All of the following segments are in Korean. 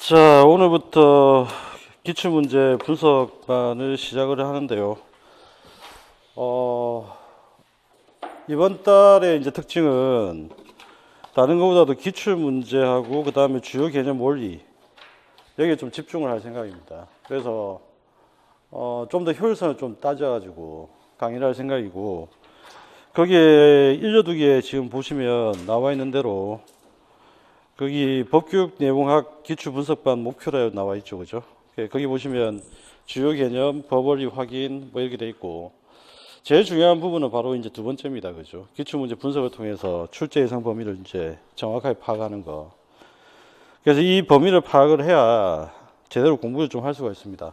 자, 오늘부터 기출문제 분석반을 시작을 하는데요. 이번 달의 이제 특징은 다른 것보다도 기출문제하고 그 다음에 주요 개념 원리 여기에 좀 집중을 할 생각입니다. 그래서 좀 더 효율성을 좀 따져가지고 강의를 할 생각이고, 거기에 1조2개 지금 보시면 나와 있는 대로 거기 법교육 내용학 기출 분석반 목표로 나와 있죠, 그죠? 거기 보시면 주요 개념, 법 원리 확인 뭐 이렇게 돼 있고, 제일 중요한 부분은 바로 이제 두 번째입니다, 그죠? 기출 문제 분석을 통해서 출제 예상 범위를 이제 정확하게 파악하는 거. 그래서 이 범위를 파악을 해야 제대로 공부를 좀 할 수가 있습니다.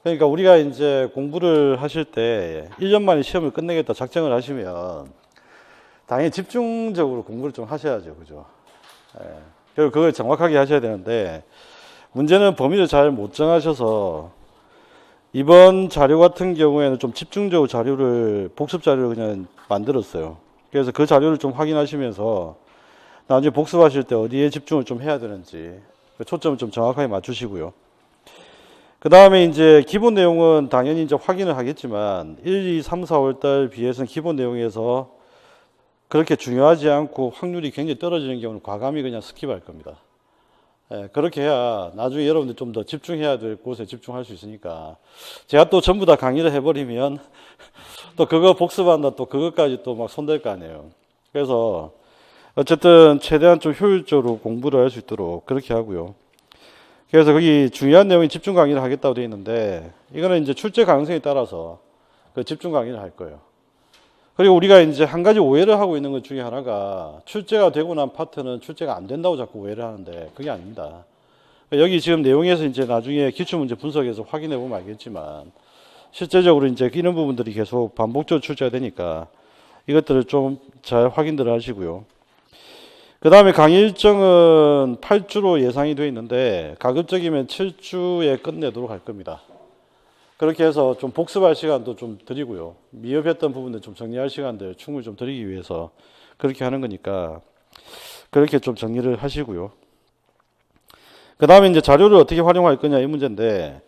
그러니까 우리가 이제 공부를 하실 때 1년 만에 시험을 끝내겠다 작정을 하시면 당연히 집중적으로 공부를 좀 하셔야죠, 그죠? 그리고 그걸 정확하게 하셔야 되는데, 문제는 범위를 잘 못 정하셔서 이번 자료 같은 경우에는 좀 집중적으로 자료를 복습 자료를 그냥 만들었어요. 그래서 그 자료를 좀 확인하시면서 나중에 복습하실 때 어디에 집중을 좀 해야 되는지 초점을 좀 정확하게 맞추시고요. 그 다음에 이제 기본 내용은 당연히 이제 확인을 하겠지만 1, 2, 3, 4월 달 비해서는 기본 내용에서 그렇게 중요하지 않고 확률이 굉장히 떨어지는 경우는 과감히 그냥 스킵할 겁니다. 그렇게 해야 나중에 여러분들 좀 더 집중해야 될 곳에 집중할 수 있으니까. 제가 또 전부 다 강의를 해버리면 또 그거 복습한다 또 그것까지 또 막 손댈 거 아니에요. 그래서 어쨌든 최대한 좀 효율적으로 공부를 할 수 있도록 그렇게 하고요. 그래서 거기 중요한 내용이 집중 강의를 하겠다고 되어 있는데, 이거는 이제 출제 가능성에 따라서 그 집중 강의를 할 거예요. 그리고 우리가 이제 한 가지 오해를 하고 있는 것 중에 하나가, 출제가 되고 난 파트는 출제가 안 된다고 자꾸 오해를 하는데 그게 아닙니다. 여기 지금 내용에서 이제 나중에 기출문제 분석에서 확인해 보면 알겠지만, 실제적으로 이제 이런 부분들이 계속 반복적으로 출제가 되니까 이것들을 좀 잘 확인들 하시고요. 그 다음에 강의 일정은 8주로 예상이 되어 있는데 가급적이면 7주에 끝내도록 할 겁니다. 그렇게 해서 좀 복습할 시간도 좀 드리고요. 미흡했던 부분들 좀 정리할 시간들 충분히 좀 드리기 위해서 그렇게 하는 거니까 그렇게 좀 정리를 하시고요. 그 다음에 이제 자료를 어떻게 활용할 거냐 이 문제인데,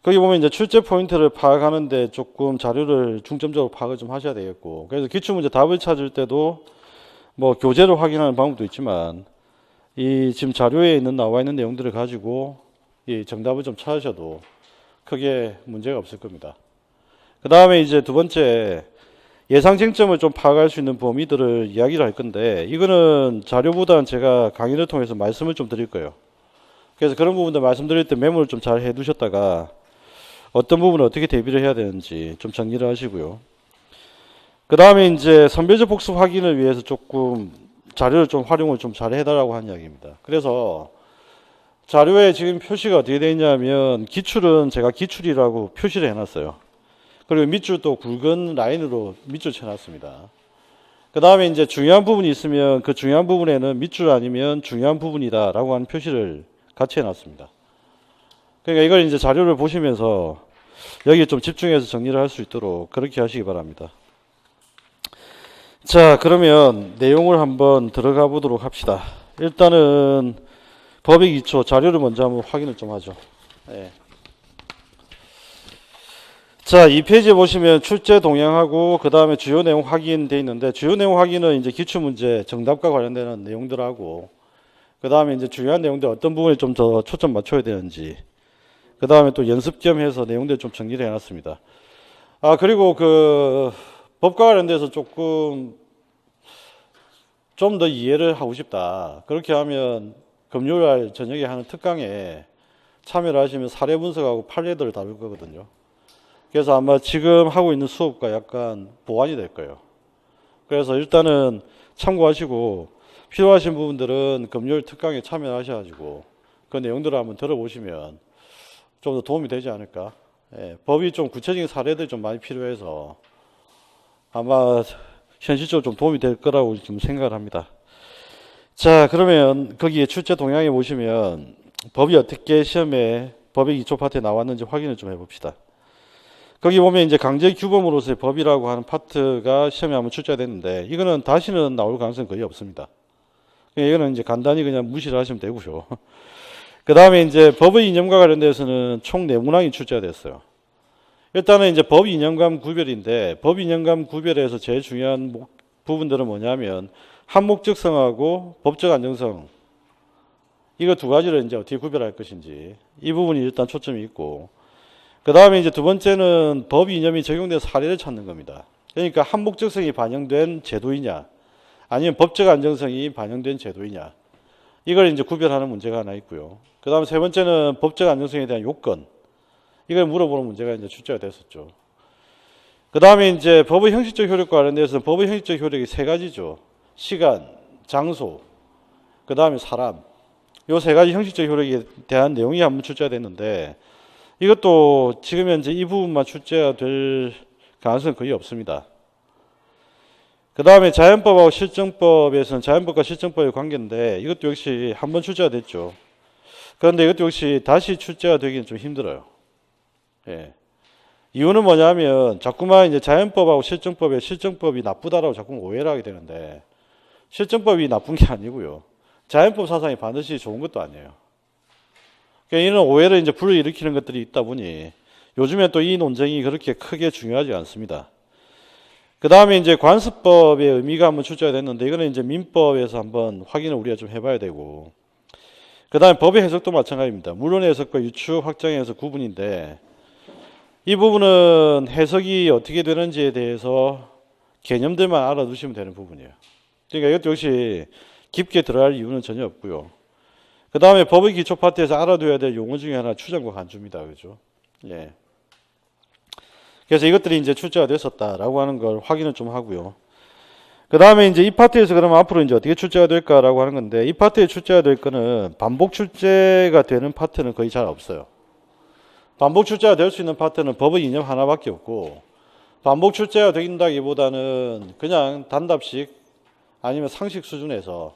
거기 보면 이제 출제 포인트를 파악하는데 조금 자료를 중점적으로 파악을 좀 하셔야 되겠고, 그래서 기출문제 답을 찾을 때도 뭐 교재를 확인하는 방법도 있지만 이 지금 자료에 나와 있는 내용들을 가지고 이 정답을 좀 찾으셔도 크게 문제가 없을 겁니다. 그 다음에 이제 두 번째, 예상 쟁점을 좀 파악할 수 있는 범위들을 이야기를 할 건데, 이거는 자료보다는 제가 강의를 통해서 말씀을 좀 드릴 거예요. 그래서 그런 부분들 말씀드릴 때 메모를 좀 잘 해두셨다가 어떤 부분을 어떻게 대비를 해야 되는지 좀 정리를 하시고요. 그 다음에 이제 선별적 복습 확인을 위해서 조금 자료를 좀 활용을 좀 잘 해달라고 하는 이야기입니다. 그래서 자료에 지금 표시가 어떻게 되어 있냐면, 기출은 제가 기출이라고 표시를 해놨어요. 그리고 밑줄 또 굵은 라인으로 밑줄 쳐놨습니다. 그 다음에 이제 중요한 부분이 있으면 그 중요한 부분에는 밑줄 아니면 중요한 부분이다 라고 하는 표시를 같이 해놨습니다. 그러니까 이걸 이제 자료를 보시면서 여기에 좀 집중해서 정리를 할 수 있도록 그렇게 하시기 바랍니다. 자, 그러면 내용을 한번 들어가 보도록 합시다. 일단은 법의 기초 자료를 먼저 한번 확인을 좀 하죠. 네. 자, 이 페이지에 보시면 출제 동향하고 그 다음에 주요 내용 확인되어 있는데, 주요 내용 확인은 이제 기출문제 정답과 관련되는 내용들하고, 그 다음에 이제 중요한 내용들 어떤 부분에 좀 더 초점 맞춰야 되는지, 그 다음에 또 연습 겸 해서 내용들 좀 정리를 해놨습니다. 그리고 그 법과 관련돼서 조금 좀 더 이해를 하고 싶다. 그렇게 하면 금요일날 저녁에 하는 특강에 참여를 하시면 사례 분석하고 판례들을 다룰 거거든요. 그래서 아마 지금 하고 있는 수업과 약간 보완이 될 거예요. 그래서 일단은 참고하시고 필요하신 부분들은 금요일 특강에 참여하셔가지고 그 내용들을 한번 들어보시면 좀 더 도움이 되지 않을까. 법이 좀 구체적인 사례들이 좀 많이 필요해서 아마 현실적으로 좀 도움이 될 거라고 좀 생각을 합니다. 자, 그러면 거기에 출제 동향에 보시면 법이 어떻게 시험에 법의 기초 파트에 나왔는지 확인을 좀 해봅시다. 거기 보면 이제 강제 규범으로서의 법이라고 하는 파트가 시험에 한번 출제됐는데, 이거는 다시는 나올 가능성이 거의 없습니다. 이거는 이제 간단히 그냥 무시를 하시면 되고요. 그 다음에 이제 법의 이념과 관련돼서는 총 4문항이 출제가 됐어요. 일단은 이제 법 이념감 구별인데, 법 이념감 구별에서 제일 중요한 부분들은 뭐냐면 한목적성하고 법적 안정성, 이거 두 가지를 이제 어떻게 구별할 것인지, 이 부분이 일단 초점이 있고, 그 다음에 이제 두 번째는 법 이념이 적용된 사례를 찾는 겁니다. 그러니까 한목적성이 반영된 제도이냐, 아니면 법적 안정성이 반영된 제도이냐, 이걸 이제 구별하는 문제가 하나 있고요. 그 다음에 세 번째는 법적 안정성에 대한 요건, 이걸 물어보는 문제가 이제 출제가 됐었죠. 그 다음에 이제 법의 형식적 효력과 관련돼서 법의 형식적 효력이 세 가지죠. 시간, 장소, 그 다음에 사람. 요 세 가지 형식적 효력에 대한 내용이 한번 출제가 됐는데, 이것도 지금 현재 이 부분만 출제가 될 가능성은 거의 없습니다. 그 다음에 자연법하고 실정법에서는 자연법과 실정법의 관계인데, 이것도 역시 한번 출제가 됐죠. 그런데 이것도 역시 다시 출제가 되기는 좀 힘들어요. 예. 이유는 뭐냐면 자꾸만 이제 자연법하고 실정법이 나쁘다라고 자꾸 오해를 하게 되는데, 실정법이 나쁜 게 아니고요. 자연법 사상이 반드시 좋은 것도 아니에요. 그러니까 이런 오해를 이제 불러일으키는 것들이 있다 보니 요즘에 또 이 논쟁이 그렇게 크게 중요하지 않습니다. 그 다음에 이제 관습법의 의미가 한번 출제가 됐는데, 이거는 이제 민법에서 한번 확인을 우리가 좀 해봐야 되고, 그 다음에 법의 해석도 마찬가지입니다. 물론의 해석과 유추, 확정의 해석 구분인데, 이 부분은 해석이 어떻게 되는지에 대해서 개념들만 알아두시면 되는 부분이에요. 그러니까 이것도 역시 깊게 들어갈 이유는 전혀 없고요. 그 다음에 법의 기초 파트에서 알아둬야 될 용어 중에 하나 추정과 간주입니다. 그죠? 예. 그래서 이것들이 이제 출제가 됐었다라고 하는 걸 확인을 좀 하고요. 그 다음에 이제 이 파트에서 그러면 앞으로 이제 어떻게 출제가 될까라고 하는 건데, 이 파트에 출제가 될 거는 반복 출제가 되는 파트는 거의 잘 없어요. 반복 출제가 될 수 있는 파트는 법의 이념 하나밖에 없고, 반복 출제가 된다기보다는 그냥 단답식 아니면 상식 수준에서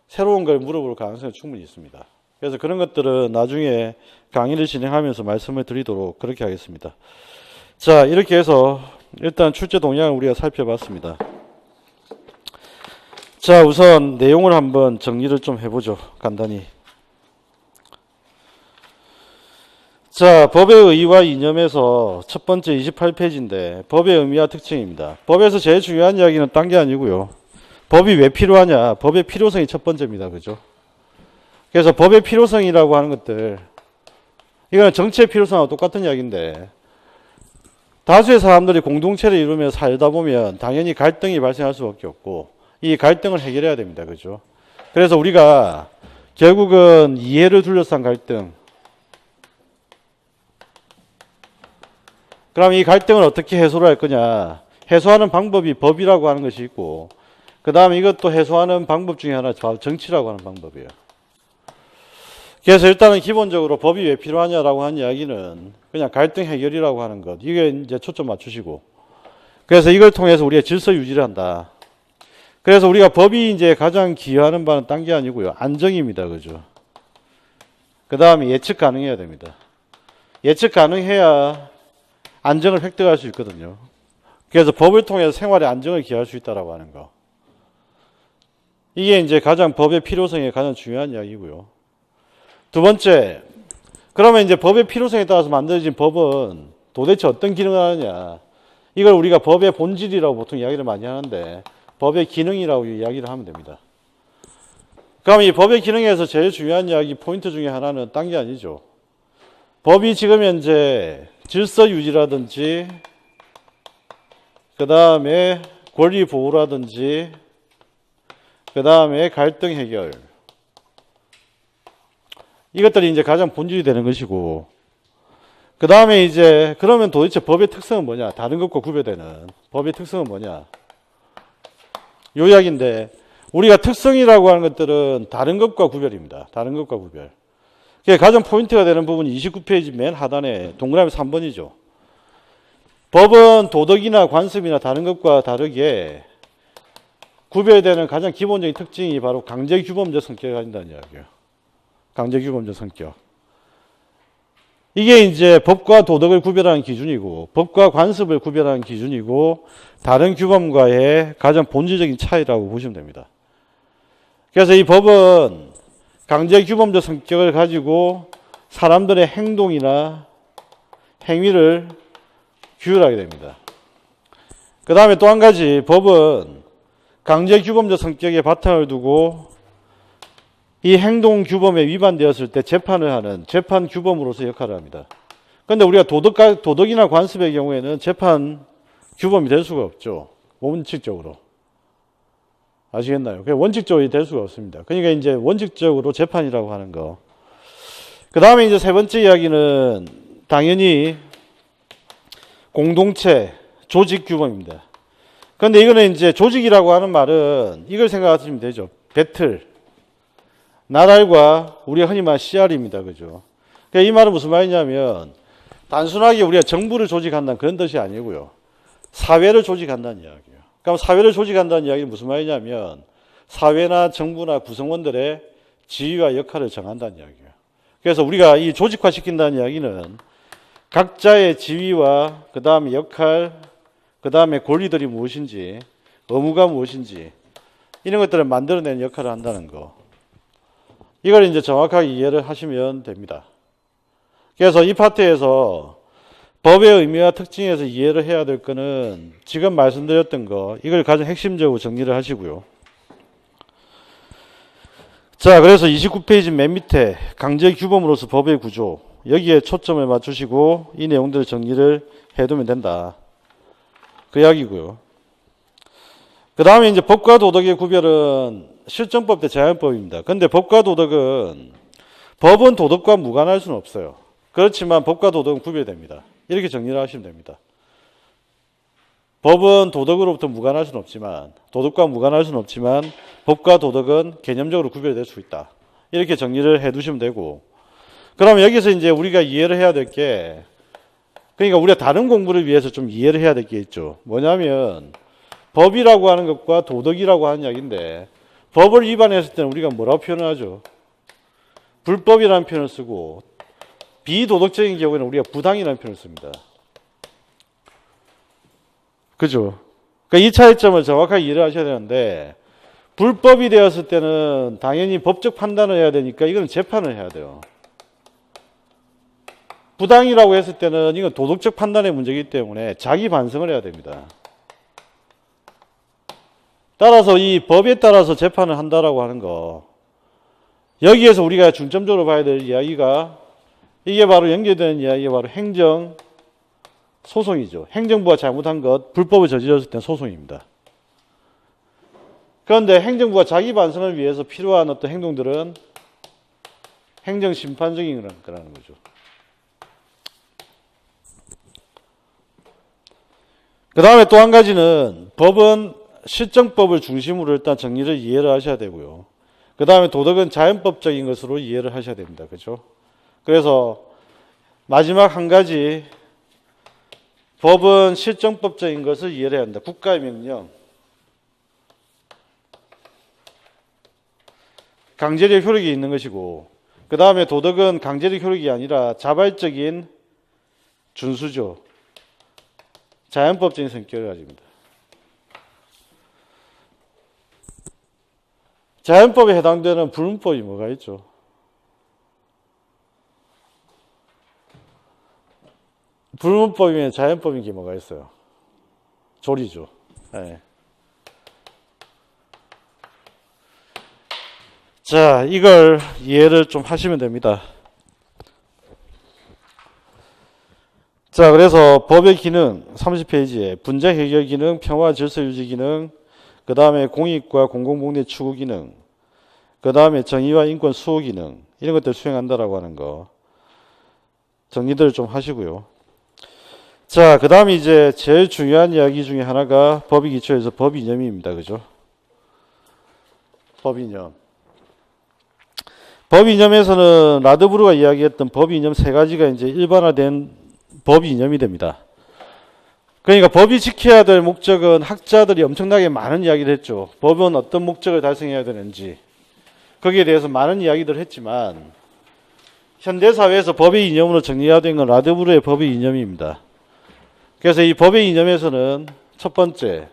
새로운 걸 물어볼 가능성이 충분히 있습니다. 그래서 그런 것들은 나중에 강의를 진행하면서 말씀을 드리도록 그렇게 하겠습니다. 자, 이렇게 해서 일단 출제 동향을 우리가 살펴봤습니다. 자, 우선 내용을 한번 정리를 좀 해보죠. 간단히. 자, 법의 의의와 이념에서 첫 번째 28페이지인데 법의 의미와 특징입니다. 법에서 제일 중요한 이야기는 딴 게 아니고요. 법이 왜 필요하냐? 법의 필요성이 첫 번째입니다. 그죠? 그래서 법의 필요성이라고 하는 것들, 이거는 정치의 필요성하고 똑같은 이야기인데, 다수의 사람들이 공동체를 이루며 살다 보면 당연히 갈등이 발생할 수밖에 없고, 이 갈등을 해결해야 됩니다. 그죠? 그래서 우리가 결국은 이해를 둘러싼 갈등, 그럼 이 갈등을 어떻게 해소를 할 거냐? 해소하는 방법이 법이라고 하는 것이 있고, 그 다음에 이것도 해소하는 방법 중에 하나 정치라고 하는 방법이에요. 그래서 일단은 기본적으로 법이 왜 필요하냐라고 하는 이야기는 그냥 갈등 해결이라고 하는 것, 이게 이제 초점 맞추시고, 그래서 이걸 통해서 우리가 질서 유지를 한다. 그래서 우리가 법이 이제 가장 기여하는 바는 딴 게 아니고요. 안정입니다. 그죠? 그 다음에 예측 가능해야 됩니다. 예측 가능해야 안정을 획득할 수 있거든요. 그래서 법을 통해서 생활의 안정을 기할 수 있다라고 하는 거. 이게 이제 가장 법의 필요성에 가장 중요한 이야기고요. 두 번째, 그러면 이제 법의 필요성에 따라서 만들어진 법은 도대체 어떤 기능을 하느냐. 이걸 우리가 법의 본질이라고 보통 이야기를 많이 하는데, 법의 기능이라고 이야기를 하면 됩니다. 그럼 이 법의 기능에서 제일 중요한 이야기 포인트 중에 하나는 딴 게 아니죠. 법이 지금 현재 질서 유지라든지, 그 다음에 권리 보호라든지, 그 다음에 갈등 해결, 이것들이 이제 가장 본질이 되는 것이고, 그 다음에 이제 그러면 도대체 법의 특성은 뭐냐? 다른 것과 구별되는 법의 특성은 뭐냐? 요 이야기인데, 우리가 특성이라고 하는 것들은 다른 것과 구별입니다. 다른 것과 구별. 가장 포인트가 되는 부분이 29페이지 맨 하단에 동그라미 3번이죠. 법은 도덕이나 관습이나 다른 것과 다르게 구별되는 가장 기본적인 특징이 바로 강제규범적 성격을 가진다는 이야기예요. 강제규범적 성격. 이게 이제 법과 도덕을 구별하는 기준이고, 법과 관습을 구별하는 기준이고, 다른 규범과의 가장 본질적인 차이라고 보시면 됩니다. 그래서 이 법은 강제 규범적 성격을 가지고 사람들의 행동이나 행위를 규율하게 됩니다. 그 다음에 또 한 가지, 법은 강제 규범적 성격에 바탕을 두고 이 행동 규범에 위반되었을 때 재판을 하는 재판 규범으로서 역할을 합니다. 그런데 우리가 도덕이나 관습의 경우에는 재판 규범이 될 수가 없죠. 원칙적으로. 아시겠나요? 원칙적으로 될 수가 없습니다. 그러니까 이제 원칙적으로 재판이라고 하는 거. 그 다음에 이제 세 번째 이야기는 당연히 공동체, 조직 규범입니다. 그런데 이거는 이제 조직이라고 하는 말은 이걸 생각하시면 되죠. 배틀. 나랄과 우리가 흔히 말하는 CR입니다. 그죠? 그러니까 이 말은 무슨 말이냐면 단순하게 우리가 정부를 조직한다는 그런 뜻이 아니고요. 사회를 조직한다는 이야기예요. 그럼 사회를 조직한다는 이야기는 무슨 말이냐면 사회나 정부나 구성원들의 지위와 역할을 정한다는 이야기예요. 그래서 우리가 이 조직화시킨다는 이야기는 각자의 지위와 그 다음에 역할, 그 다음에 권리들이 무엇인지, 의무가 무엇인지 이런 것들을 만들어내는 역할을 한다는 거. 이걸 이제 정확하게 이해를 하시면 됩니다. 그래서 이 파트에서 법의 의미와 특징에서 이해를 해야 될 거는 지금 말씀드렸던 거, 이걸 가장 핵심적으로 정리를 하시고요. 자, 그래서 29페이지 맨 밑에 강제 규범으로서 법의 구조, 여기에 초점을 맞추시고 이 내용들을 정리를 해두면 된다. 그 이야기고요. 그 다음에 이제 법과 도덕의 구별은 실정법 대 자연법입니다. 그런데 법과 도덕은 법은 도덕과 무관할 수는 없어요. 그렇지만 법과 도덕은 구별됩니다. 이렇게 정리를 하시면 됩니다. 법은 도덕으로부터 무관할 수는 없지만 도덕과 무관할 수는 없지만 법과 도덕은 개념적으로 구별될 수 있다. 이렇게 정리를 해 두시면 되고, 그러면 여기서 이제 우리가 이해를 해야 될 게, 그러니까 우리가 다른 공부를 위해서 좀 이해를 해야 될 게 있죠. 뭐냐면 법이라고 하는 것과 도덕이라고 하는 이야기인데, 법을 위반했을 때는 우리가 뭐라고 표현을 하죠? 불법이라는 표현을 쓰고, 비도덕적인 경우에는 우리가 부당이라는 표현을 씁니다. 그죠? 그러니까 이 차이점을 정확하게 이해를 하셔야 되는데, 불법이 되었을 때는 당연히 법적 판단을 해야 되니까 이건 재판을 해야 돼요. 부당이라고 했을 때는 이건 도덕적 판단의 문제이기 때문에 자기 반성을 해야 됩니다. 따라서 이 법에 따라서 재판을 한다라고 하는 거, 여기에서 우리가 중점적으로 봐야 될 이야기가, 이게 바로 연결되는 이야기가 바로 행정 소송이죠. 행정부가 잘못한 것, 불법을 저질렀을 때는 소송입니다. 그런데 행정부가 자기 반성을 위해서 필요한 어떤 행동들은 행정심판적인 거라는 거죠. 그 다음에 또 한 가지는 법은 실정법을 중심으로 일단 정리를 이해를 하셔야 되고요. 그 다음에 도덕은 자연법적인 것으로 이해를 하셔야 됩니다. 그렇죠? 그래서 마지막 한 가지, 법은 실정법적인 것을 이해를 해야 한다. 국가의 명령, 강제력 효력이 있는 것이고, 그 다음에 도덕은 강제력 효력이 아니라 자발적인 준수죠. 자연법적인 성격을 가집니다. 자연법에 해당되는 불문법이 뭐가 있죠? 불문법이면 자연법인 게 뭐가 있어요? 조리죠. 네. 자, 이걸 이해를 좀 하시면 됩니다. 자, 그래서 법의 기능 30페이지에 분쟁 해결 기능, 평화 질서 유지 기능, 그 다음에 공익과 공공복리 추구 기능, 그 다음에 정의와 인권 수호 기능, 이런 것들 수행한다라고 하는 거 정리들을 좀 하시고요. 자, 그 다음에 이제 제일 중요한 이야기 중에 하나가 법의 기초에서 법 이념입니다. 그죠? 법 이념. 법 이념에서는 라드브루가 이야기했던 법 이념 세 가지가 이제 일반화된 법 이념이 됩니다. 그러니까 법이 지켜야 될 목적은 학자들이 엄청나게 많은 이야기를 했죠. 법은 어떤 목적을 달성해야 되는지 거기에 대해서 많은 이야기들을 했지만 현대사회에서 법의 이념으로 정리해야 되는 건 라드브루의 법의 이념입니다. 그래서 이 법의 이념에서는 첫 번째,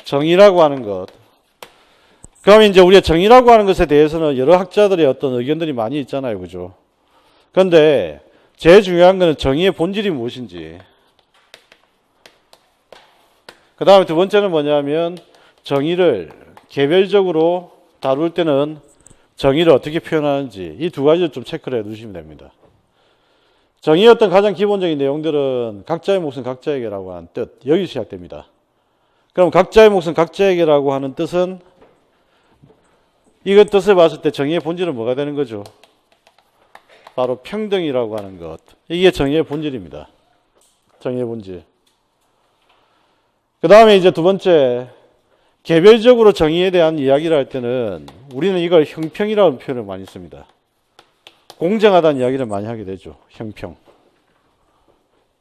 정의라고 하는 것, 그럼 이제 우리가 정의라고 하는 것에 대해서는 여러 학자들의 어떤 의견들이 많이 있잖아요. 그죠? 그런데 제일 중요한 것은 정의의 본질이 무엇인지. 그 다음에 두 번째는 뭐냐면 정의를 개별적으로 다룰 때는 정의를 어떻게 표현하는지 이 두 가지를 좀 체크를 해 두시면 됩니다. 정의의 어떤 가장 기본적인 내용들은 각자의 몫은 각자에게라고 하는 뜻, 여기 시작됩니다. 그럼 각자의 몫은 각자에게라고 하는 뜻은 이것 뜻을 봤을 때 정의의 본질은 뭐가 되는 거죠? 바로 평등이라고 하는 것. 이게 정의의 본질입니다. 정의의 본질. 그 다음에 이제 두 번째, 개별적으로 정의에 대한 이야기를 할 때는 우리는 이걸 형평이라는 표현을 많이 씁니다. 공정하다는 이야기를 많이 하게 되죠. 형평.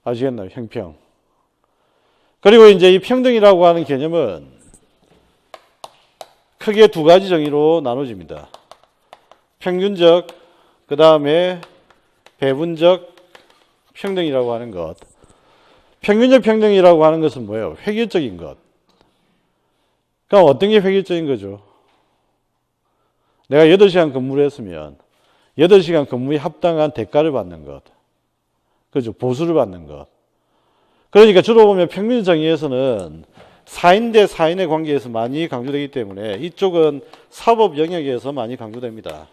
아시겠나요? 형평. 그리고 이제 이 평등이라고 하는 개념은 크게 두 가지 정의로 나눠집니다. 평균적, 그 다음에 배분적 평등이라고 하는 것. 평균적 평등이라고 하는 것은 뭐예요? 획일적인 것. 그럼 어떤 게 획일적인 거죠? 내가 8시간 근무를 했으면 8시간 근무에 합당한 대가를 받는 것. 그죠? 보수를 받는 것. 그러니까 주로 보면 평균 정의에서는 4인 대 4인의 관계에서 많이 강조되기 때문에 이쪽은 사법 영역에서 많이 강조됩니다.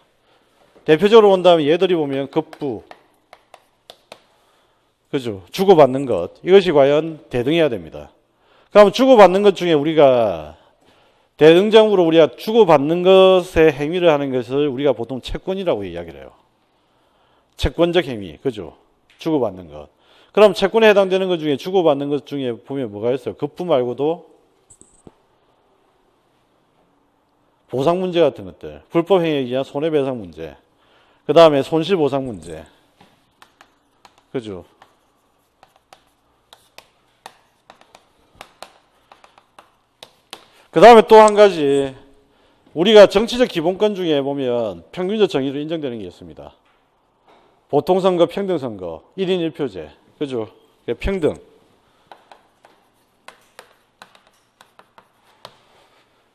대표적으로 본다면 얘들이 보면 급부, 그죠? 주고받는 것. 이것이 과연 대등해야 됩니다. 그럼 주고받는 것 중에 우리가 대등적으로 우리가 주고받는 것에 행위를 하는 것을 우리가 보통 채권이라고 이야기를 해요. 채권적 행위, 그죠? 주고받는 것. 그럼 채권에 해당되는 것 중에 주고받는 것 중에 보면 뭐가 있어요? 급부 말고도 보상 문제 같은 것들, 불법 행위에 의한 손해배상 문제, 그 다음에 손실보상 문제, 그죠? 그 다음에 또 한 가지, 우리가 정치적 기본권 중에 보면 평균적 정의로 인정되는 게 있습니다. 보통선거, 평등선거, 1인 1표제, 그죠? 평등.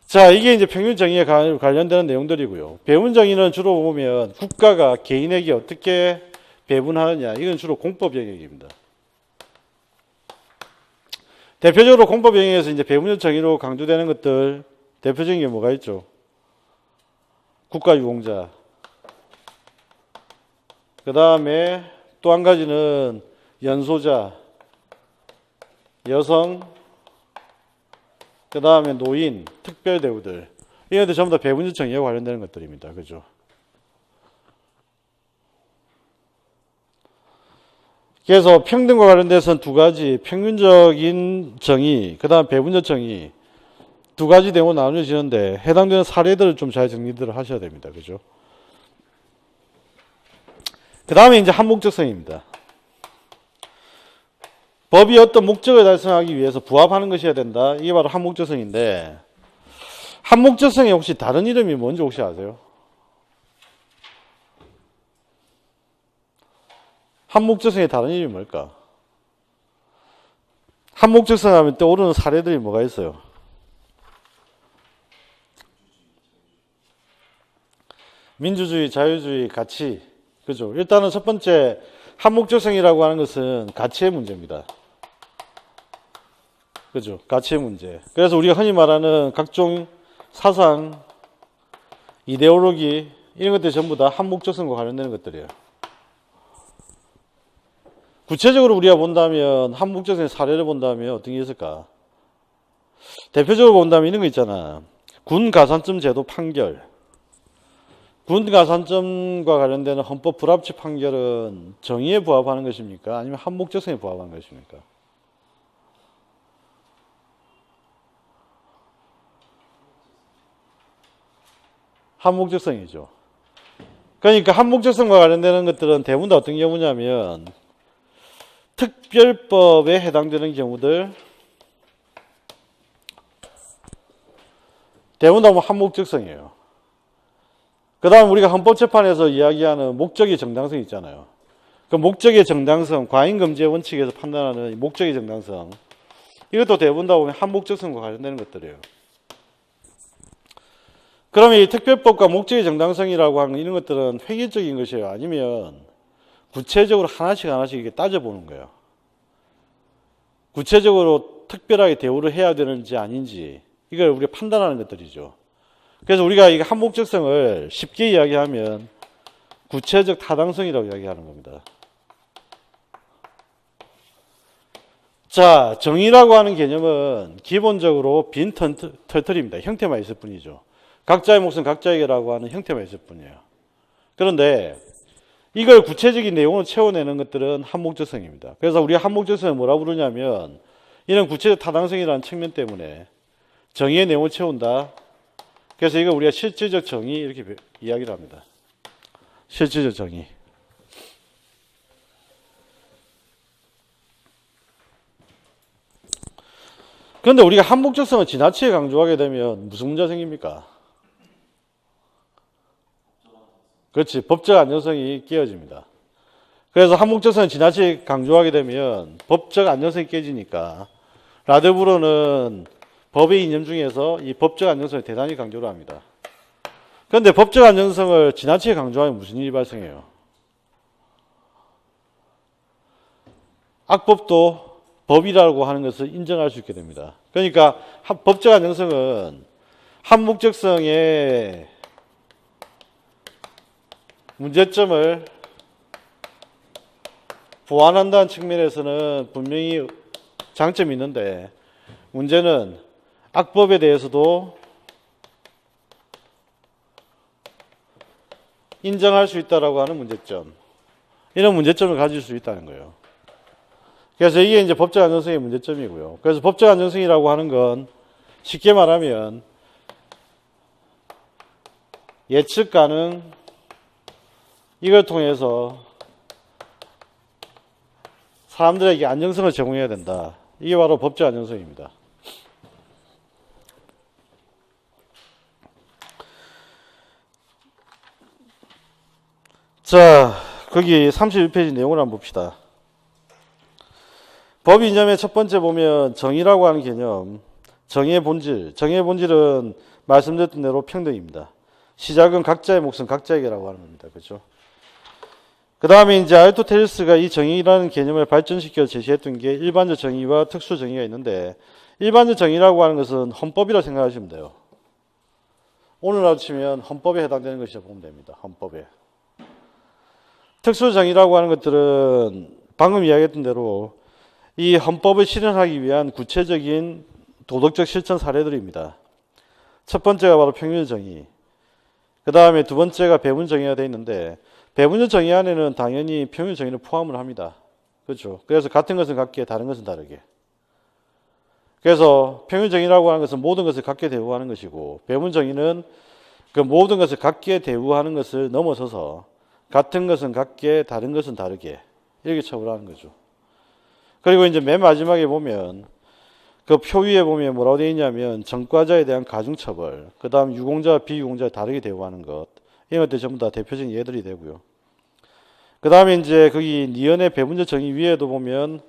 자, 이게 이제 평균 정의에 관련되는 내용들이고요. 배분 정의는 주로 보면 국가가 개인에게 어떻게 배분하느냐, 이건 주로 공법 영역입니다. 대표적으로 공법 영역에서 이제 배분적 정의로 강조되는 것들, 대표적인 게 뭐가 있죠? 국가유공자. 그 다음에 또 한 가지는 연소자, 여성, 그 다음에 노인, 특별대우들. 이런 것들 전부 다 배분적 정의와 관련되는 것들입니다. 그죠? 그래서 평등과 관련돼서는 두 가지, 평균적인 정의, 그 다음 배분적 정의, 두 가지 내용으로 나누어지는데 해당되는 사례들을 좀 잘 정리들을 하셔야 됩니다. 그죠? 그 다음에 이제 한목적성입니다. 법이 어떤 목적을 달성하기 위해서 부합하는 것이어야 된다. 이게 바로 한목적성인데, 한목적성의 혹시 다른 이름이 뭔지 혹시 아세요? 한목적성의 다른 이름이 뭘까? 한목적성 하면 떠오르는 사례들이 뭐가 있어요? 민주주의, 자유주의, 가치. 그죠? 일단은 첫 번째, 한목적성이라고 하는 것은 가치의 문제입니다. 그죠? 가치의 문제. 그래서 우리가 흔히 말하는 각종 사상, 이데올로기, 이런 것들이 전부 다 한목적성과 관련되는 것들이에요. 구체적으로 우리가 본다면, 한목적성의 사례를 본다면 어떤 게 있을까? 대표적으로 본다면 이런 거 있잖아. 군 가산점 제도 판결. 군 가산점과 관련되는 헌법 불합치 판결은 정의에 부합하는 것입니까? 아니면 한목적성에 부합하는 것입니까? 한목적성이죠. 그러니까 한목적성과 관련되는 것들은 대부분 다 어떤 경우냐면 특별법에 해당되는 경우들, 대부분 다 한목적성이에요. 그 다음 우리가 헌법재판에서 이야기하는 목적의 정당성 있잖아요. 그 목적의 정당성, 과잉금지의 원칙에서 판단하는 목적의 정당성, 이것도 대부분 다 보면 한목적성과 관련되는 것들이에요. 그러면 이 특별법과 목적의 정당성이라고 하는 이런 것들은 획일적인 것이에요. 아니면 구체적으로 하나씩 이렇게 따져보는 거예요. 구체적으로 특별하게 대우를 해야 되는지 아닌지 이걸 우리가 판단하는 것들이죠. 그래서 우리가 이 한목적성을 쉽게 이야기하면 구체적 타당성이라고 이야기하는 겁니다. 자, 정의라고 하는 개념은 기본적으로 빈 털털입니다. 형태만 있을 뿐이죠. 각자의 몫은 각자에게라고 하는 형태만 있을 뿐이에요. 그런데 이걸 구체적인 내용으로 채워내는 것들은 한목적성입니다. 그래서 우리가 한목적성을 뭐라고 부르냐면 이런 구체적 타당성이라는 측면 때문에 정의의 내용을 채운다. 그래서 이걸 우리가 실질적 정의 이렇게 이야기를 합니다. 실질적 정의. 그런데 우리가 한목적성을 지나치게 강조하게 되면 무슨 문제가 생깁니까? 그렇지. 법적 안정성이 깨어집니다. 그래서 한목적성을 지나치게 강조하게 되면 법적 안정성이 깨지니까 라드브로는 법의 이념 중에서 이 법적 안정성을 대단히 강조를 합니다. 그런데 법적 안정성을 지나치게 강조하면 무슨 일이 발생해요? 악법도 법이라고 하는 것을 인정할 수 있게 됩니다. 그러니까 법적 안정성은 한목적성의 문제점을 보완한다는 측면에서는 분명히 장점이 있는데 문제는 악법에 대해서도 인정할 수 있다라고 하는 문제점, 이런 문제점을 가질 수 있다는 거예요. 그래서 이게 이제 법적 안정성의 문제점이고요. 그래서 법적 안정성이라고 하는 건 쉽게 말하면 예측 가능, 이걸 통해서 사람들에게 안정성을 제공해야 된다. 이게 바로 법적 안정성입니다. 자, 거기 31페이지 내용을 한번 봅시다. 법 이념의 첫 번째 보면 정의라고 하는 개념, 정의의 본질. 정의의 본질은 말씀드렸던 대로 평등입니다. 시작은 각자의 몫은 각자에게라고 하는 겁니다. 그렇죠? 그 다음에 이제 아리스토텔레스가 이 정의라는 개념을 발전시켜 제시했던 게 일반적 정의와 특수 정의가 있는데, 일반적 정의라고 하는 것은 헌법이라고 생각하시면 돼요. 오늘날로 치면 헌법에 해당되는 것이라고 보면 됩니다. 헌법에. 특수 정의라고 하는 것들은 방금 이야기했던 대로 이 헌법을 실현하기 위한 구체적인 도덕적 실천 사례들입니다. 첫 번째가 바로 평균 정의. 그 다음에 두 번째가 배분 정의가 되어 있는데, 배분적 정의 안에는 당연히 평균 정의를 포함을 합니다. 그렇죠? 그래서 같은 것은 같게, 다른 것은 다르게. 그래서 평균 정의라고 하는 것은 모든 것을 같게 대우하는 것이고, 배분 정의는 그 모든 것을 같게 대우하는 것을 넘어서서 같은 것은 같게, 다른 것은 다르게 이렇게 처벌하는 거죠. 그리고 이제 맨 마지막에 보면 그 표 위에 보면 뭐라고 되어 있냐면 전과자에 대한 가중처벌, 그 다음 유공자와 비유공자를 다르게 대우하는 것, 이런 것들 전부 다 대표적인 예들이 되고요. 그 다음에 이제 거기 니은의 배분적 정의 위에도 보면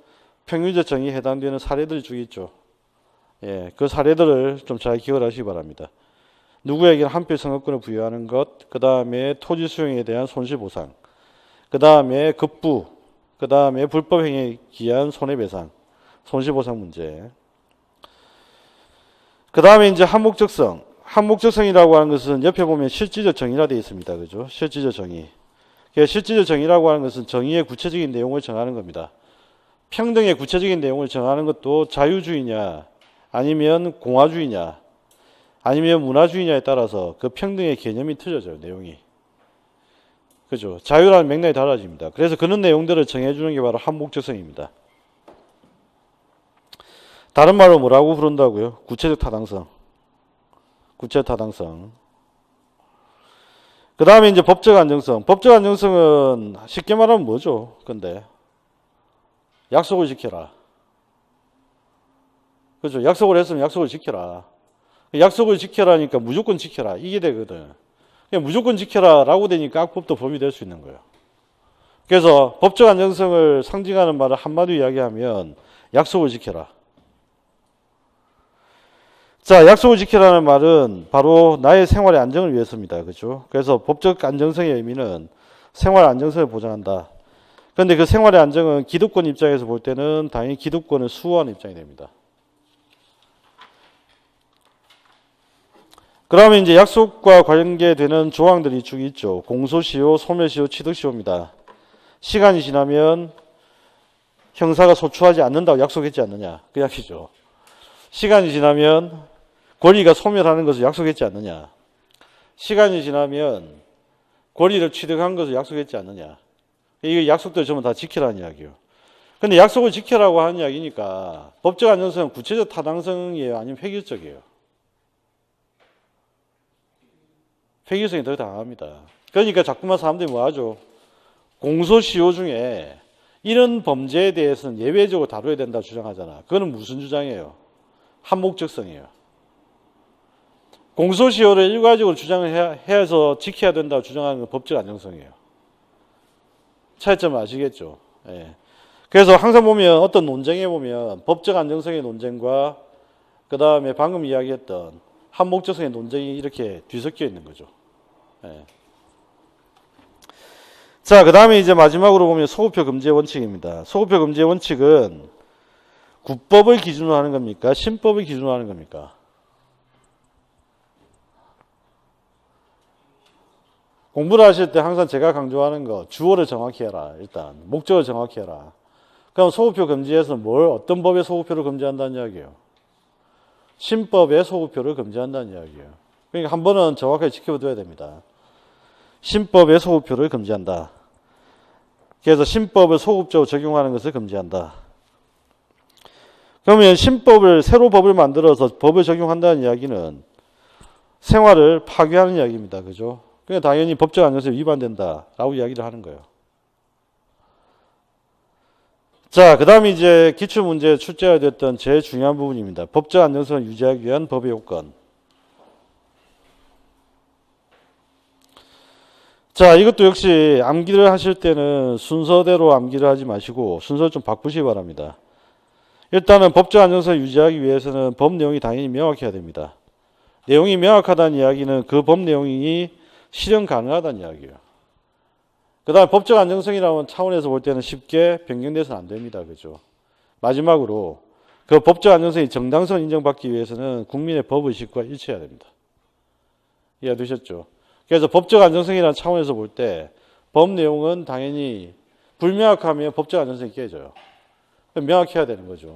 평균적 정의에 해당되는 사례들이 쭉 있죠. 예, 그 사례들을 좀 잘 기억을 하시기 바랍니다. 누구에게는 한필 선거권을 부여하는 것, 그 다음에 토지 수용에 대한 손실보상, 그 다음에 급부, 그 다음에 불법행위에 기한 손해배상, 손실보상 문제. 그 다음에 이제 한목적성. 한목적성이라고 하는 것은 옆에 보면 실질적 정의라 되어 있습니다. 그죠? 실질적 정의. 실질적 정의라고 하는 것은 정의의 구체적인 내용을 정하는 겁니다. 평등의 구체적인 내용을 정하는 것도 자유주의냐, 아니면 공화주의냐, 아니면 문화주의냐에 따라서 그 평등의 개념이 틀려져요. 내용이. 그죠? 자유라는 맥락이 달라집니다. 그래서 그런 내용들을 정해주는 게 바로 한목적성입니다. 다른 말로 뭐라고 부른다고요? 구체적 타당성. 구체적 타당성. 그 다음에 이제 법적 안정성. 법적 안정성은 쉽게 말하면 뭐죠? 근데 약속을 지켜라. 그죠? 약속을 했으면 약속을 지켜라. 약속을 지켜라니까 무조건 지켜라. 이게 되거든. 무조건 지켜라 라고 되니까 악법도 범위 될 수 있는 거예요. 그래서 법적 안정성을 상징하는 말을 한마디로 이야기하면 약속을 지켜라. 자, 약속을 지키라는 말은 바로 나의 생활의 안정을 위해서입니다. 그죠? 그래서 법적 안정성의 의미는 생활 안정성을 보장한다. 그런데 그 생활의 안정은 기득권 입장에서 볼 때는 당연히 기득권을 수호하는 입장이 됩니다. 그러면 이제 약속과 관계되는 조항들이 쭉 있죠. 공소시효, 소멸시효, 취득시효입니다. 시간이 지나면 형사가 소추하지 않는다고 약속했지 않느냐. 그 약이죠. 시간이 지나면 권리가 소멸하는 것을 약속했지 않느냐. 시간이 지나면 권리를 취득한 것을 약속했지 않느냐. 이 약속들 전부 다 지키라는 이야기예요. 근데 약속을 지키라고 하는 이야기니까 법적 안정성은 구체적 타당성이에요? 아니면 획일적이에요? 획일성이 더 강합니다. 그러니까 자꾸만 사람들이 뭐 하죠? 공소시효 중에 이런 범죄에 대해서는 예외적으로 다뤄야 된다 주장하잖아. 그거는 무슨 주장이에요? 한목적성이에요. 공소시효를 일괄적으로 주장을 해서 지켜야 된다고 주장하는 건 법적 안정성이에요. 차이점을 아시겠죠? 예. 그래서 항상 보면 어떤 논쟁에 보면 법적 안정성의 논쟁과 그 다음에 방금 이야기했던 한목적성의 논쟁이 이렇게 뒤섞여 있는 거죠. 예. 자, 그 다음에 이제 마지막으로 보면 소급표 금지의 원칙입니다. 소급표 금지의 원칙은 국법을 기준으로 하는 겁니까? 신법을 기준으로 하는 겁니까? 공부를 하실 때 항상 제가 강조하는 거 주어를 정확히 해라. 일단 목적을 정확히 해라. 그럼 소급표 금지에서는 어떤 법의 소급표를 금지한다는 이야기예요? 신법의 소급표를 금지한다는 이야기예요. 그러니까 한 번은 정확하게 지켜둬야 됩니다. 신법의 소급표를 금지한다. 그래서 신법을 소급적으로 적용하는 것을 금지한다. 그러면 신법을 새로 법을 만들어서 법을 적용한다는 이야기는 생활을 파괴하는 이야기입니다. 그죠? 그러니까 당연히 법적 안정성에 위반된다라고 이야기를 하는 거예요. 자, 그 다음에 이제 기출문제에 출제가 됐던 제일 중요한 부분입니다. 법적 안정성을 유지하기 위한 법의 요건. 자, 이것도 역시 암기를 하실 때는 순서대로 암기를 하지 마시고 순서를 좀 바꾸시기 바랍니다. 일단은 법적 안정성을 유지하기 위해서는 법 내용이 당연히 명확해야 됩니다. 내용이 명확하다는 이야기는 그 법 내용이 실현 가능하다는 이야기예요. 그 다음에 법적 안정성이라는 차원에서 볼 때는 쉽게 변경돼서는 안 됩니다. 그죠? 마지막으로 그 법적 안정성이 정당성을 인정받기 위해서는 국민의 법의식과 일치해야 됩니다. 이해되셨죠? 그래서 법적 안정성이라는 차원에서 볼 때 법 내용은 당연히 불명확하면 법적 안정성이 깨져요. 명확해야 되는 거죠.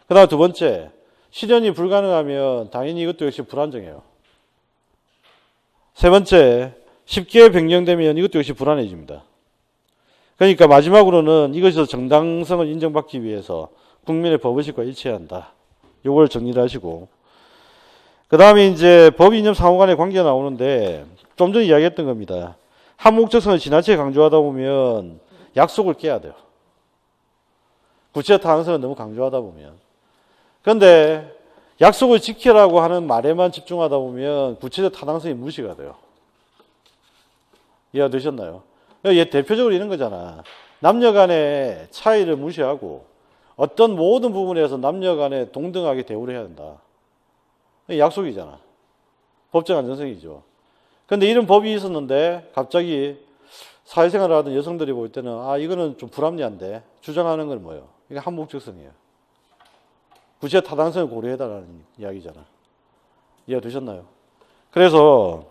그 다음 두 번째, 실현이 불가능하면 당연히 이것도 역시 불안정해요. 세 번째, 쉽게 변경되면 이것도 역시 불안해집니다. 그러니까 마지막으로는 이것에서 정당성을 인정받기 위해서 국민의 법의식과 일치해야 한다. 요걸 정리를 하시고. 그 다음에 이제 법 이념 상호 간의 관계가 나오는데 좀 전에 이야기했던 겁니다. 한목적성을 지나치게 강조하다 보면 약속을 깨야 돼요. 구체적 타당성을 너무 강조하다 보면. 그런데 약속을 지키라고 하는 말에만 집중하다 보면 구체적 타당성이 무시가 돼요. 이해가 되셨나요? 얘 대표적으로 이런 거잖아. 남녀 간의 차이를 무시하고 어떤 모든 부분에서 남녀 간에 동등하게 대우를 해야 된다. 약속이잖아. 법적 안정성이죠. 그런데 이런 법이 있었는데 갑자기 사회생활을 하던 여성들이 볼 때는 이거는 좀 불합리한데 주장하는 건 뭐예요? 이게 한목적성이에요. 구체적 타당성을 고려해달라는 이야기잖아. 이해가 되셨나요? 그래서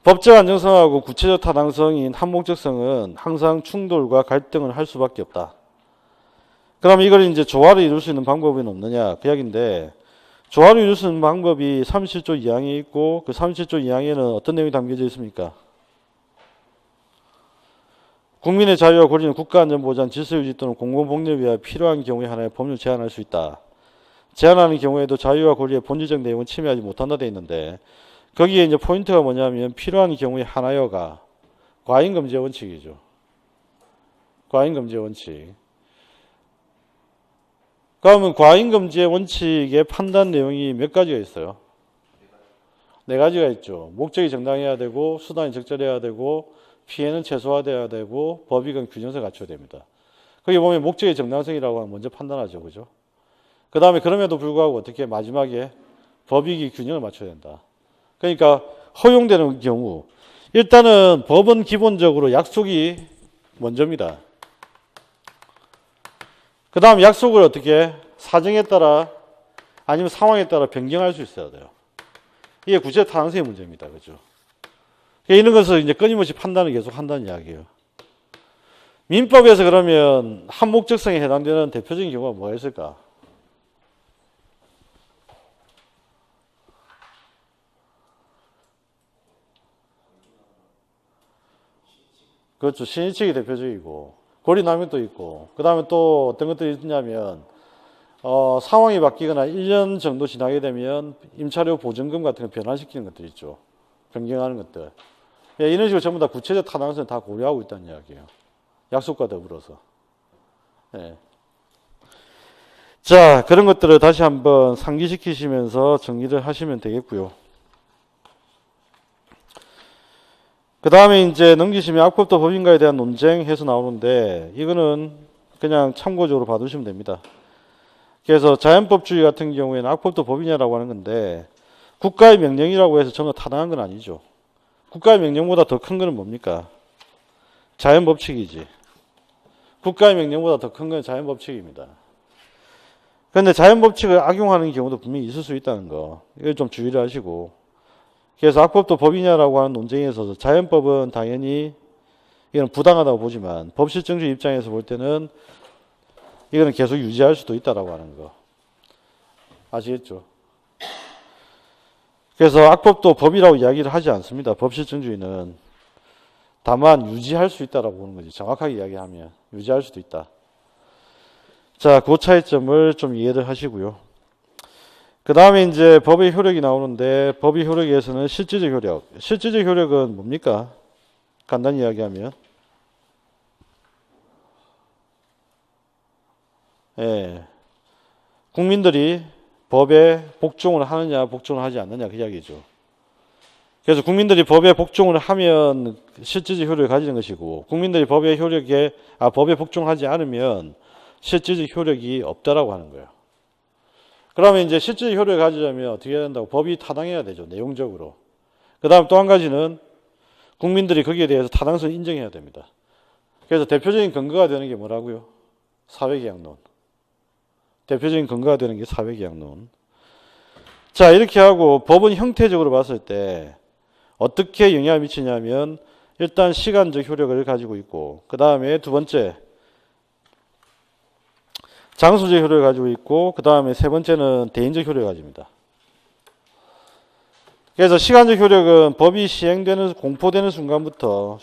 법적 안정성하고 구체적 타당성인 한목적성은 항상 충돌과 갈등을 할 수밖에 없다. 그럼 이걸 이제 조화를 이룰 수 있는 방법은 없느냐? 그 이야기인데, 조화를 이룰 수 있는 방법이 37조 2항에 있고, 그 37조 2항에는 어떤 내용이 담겨져 있습니까? 국민의 자유와 권리는 국가안전보장, 질서유지 또는 공공복리를 위하여 필요한 경우에 하나의 법률을 제한할 수 있다. 제한하는 경우에도 자유와 권리의 본질적 내용은 침해하지 못한다 돼 있는데, 거기에 이제 포인트가 뭐냐면 필요한 경우에 하나여가 과잉금지의 원칙이죠. 과잉금지의 원칙. 그러면 과잉금지의 원칙의 판단 내용이 몇 가지가 있어요? 네 가지가 있죠. 목적이 정당해야 되고 수단이 적절해야 되고 피해는 최소화돼야 되고 법익은 균형성을 갖춰야 됩니다. 거기 보면 목적의 정당성이라고 하면 먼저 판단하죠. 그죠? 그 다음에 그럼에도 불구하고 어떻게 마지막에 법익이 균형을 맞춰야 된다. 그러니까 허용되는 경우 일단은 법은 기본적으로 약속이 먼저입니다. 그 다음 약속을 어떻게 사정에 따라 아니면 상황에 따라 변경할 수 있어야 돼요. 이게 구체 타당성의 문제입니다. 그죠? 이런 것을 이제 끊임없이 판단을 계속 한다는 이야기예요. 민법에서 그러면 한목적성에 해당되는 대표적인 경우가 뭐가 있을까? 그렇죠. 신의칙이 대표적이고 권리남용도 있고 그 다음에 또 어떤 것들이 있냐면 상황이 바뀌거나 1년 정도 지나게 되면 임차료 보증금 같은 거 변환시키는 것들 있죠. 변경하는 것들. 예, 이런 식으로 전부 다 구체적 타당성을 다 고려하고 있다는 이야기예요. 약속과 더불어서. 예. 자, 그런 것들을 다시 한번 상기시키시면서 정리를 하시면 되겠고요. 그 다음에 이제 넘기시면 악법도 법인가에 대한 논쟁해서 나오는데 이거는 그냥 참고적으로 봐두시면 됩니다. 그래서 자연법주의 같은 경우에는 악법도 법인이라고 하는 건데 국가의 명령이라고 해서 전혀 타당한 건 아니죠. 국가의 명령보다 더 큰 거는 뭡니까? 자연법칙이지. 국가의 명령보다 더 큰 건 자연법칙입니다. 그런데 자연법칙을 악용하는 경우도 분명히 있을 수 있다는 거. 이걸 좀 주의를 하시고. 그래서 악법도 법이냐라고 하는 논쟁에 있어서 자연법은 당연히 이건 부당하다고 보지만 법실정주 입장에서 볼 때는 이거는 계속 유지할 수도 있다라고 하는 거. 아시겠죠? 그래서 악법도 법이라고 이야기를 하지 않습니다. 법실정주의는. 다만 유지할 수 있다라고 보는 거지. 정확하게 이야기하면 유지할 수도 있다. 자, 그 차이점을 좀 이해를 하시고요. 그 다음에 이제 법의 효력이 나오는데 법의 효력에서는 실질적 효력. 실질적 효력은 뭡니까? 간단히 이야기하면 예, 국민들이 법에 복종을 하느냐 복종을 하지 않느냐 그 이야기죠. 그래서 국민들이 법에 복종을 하면 실질적 효력을 가지는 것이고 국민들이 법의 법에 복종하지 않으면 실질적 효력이 없다라고 하는 거예요. 그러면 이제 실질적 효력을 가지려면 어떻게 해야 된다고? 법이 타당해야 되죠. 내용적으로. 그 다음 또 한 가지는 국민들이 거기에 대해서 타당성을 인정해야 됩니다. 그래서 대표적인 근거가 되는 게 뭐라고요? 사회계약론. 대표적인 근거가 되는 게 사회계약론. 자, 이렇게 하고 법은 형태적으로 봤을 때 어떻게 영향을 미치냐면 일단 시간적 효력을 가지고 있고 그 다음에 두 번째 장소적 효력을 가지고 있고 그 다음에 세 번째는 대인적 효력을 가집니다. 그래서 시간적 효력은 법이 공포되는 순간부터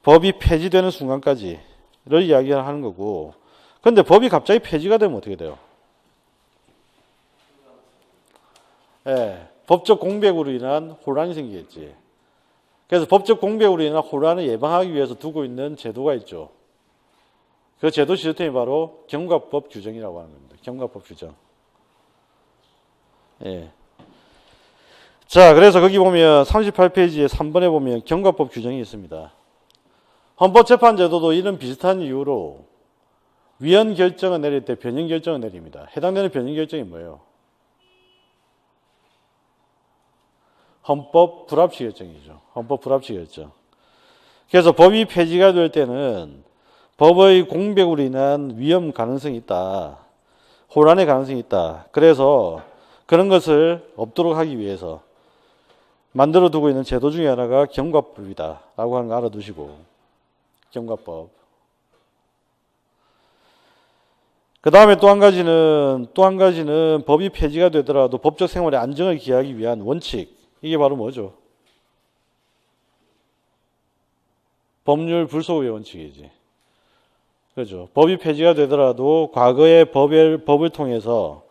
법이 폐지되는 순간까지를 이야기하는 거고 그런데 법이 갑자기 폐지가 되면 어떻게 돼요? 예, 법적 공백으로 인한 혼란이 생기겠지. 그래서 법적 공백으로 인한 혼란을 예방하기 위해서 두고 있는 제도가 있죠. 그 제도 시스템이 바로 경과법 규정이라고 하는 겁니다. 경과법 규정. 예. 자, 그래서 거기 보면 38페이지에 3번에 보면 경과법 규정이 있습니다. 헌법재판제도도 이런 비슷한 이유로 위헌 결정을 내릴 때 변형 결정을 내립니다. 해당되는 변형 결정이 뭐예요? 헌법 불합치 결정이죠. 헌법 불합치 결정. 그래서 법이 폐지가 될 때는 법의 공백으로 인한 위험 가능성이 있다. 혼란의 가능성이 있다. 그래서 그런 것을 없도록 하기 위해서 만들어 두고 있는 제도 중에 하나가 경과법이다. 라고 하는 거 알아두시고. 경과법. 그 다음에 또 한 가지는 법이 폐지가 되더라도 법적 생활의 안정을 기하기 위한 원칙. 이게 바로 뭐죠? 법률 불소유의 원칙이지. 그죠? 법이 폐지가 되더라도 과거의 법을 통해서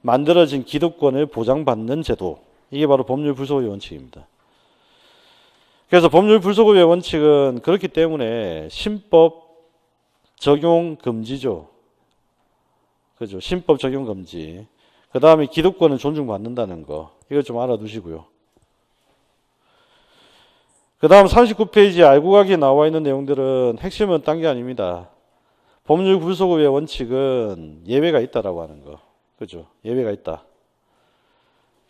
만들어진 기득권을 보장받는 제도. 이게 바로 법률 불소유의 원칙입니다. 그래서 법률 불소유의 원칙은 그렇기 때문에 신법 적용 금지죠. 그죠? 신법 적용 금지. 그 다음에 기득권은 존중받는다는 거. 이걸 좀 알아두시고요. 그 다음 39페이지에 알고 가기에 나와 있는 내용들은 핵심은 딴 게 아닙니다. 법률 불소급의 원칙은 예외가 있다라고 하는 거. 그죠? 예외가 있다.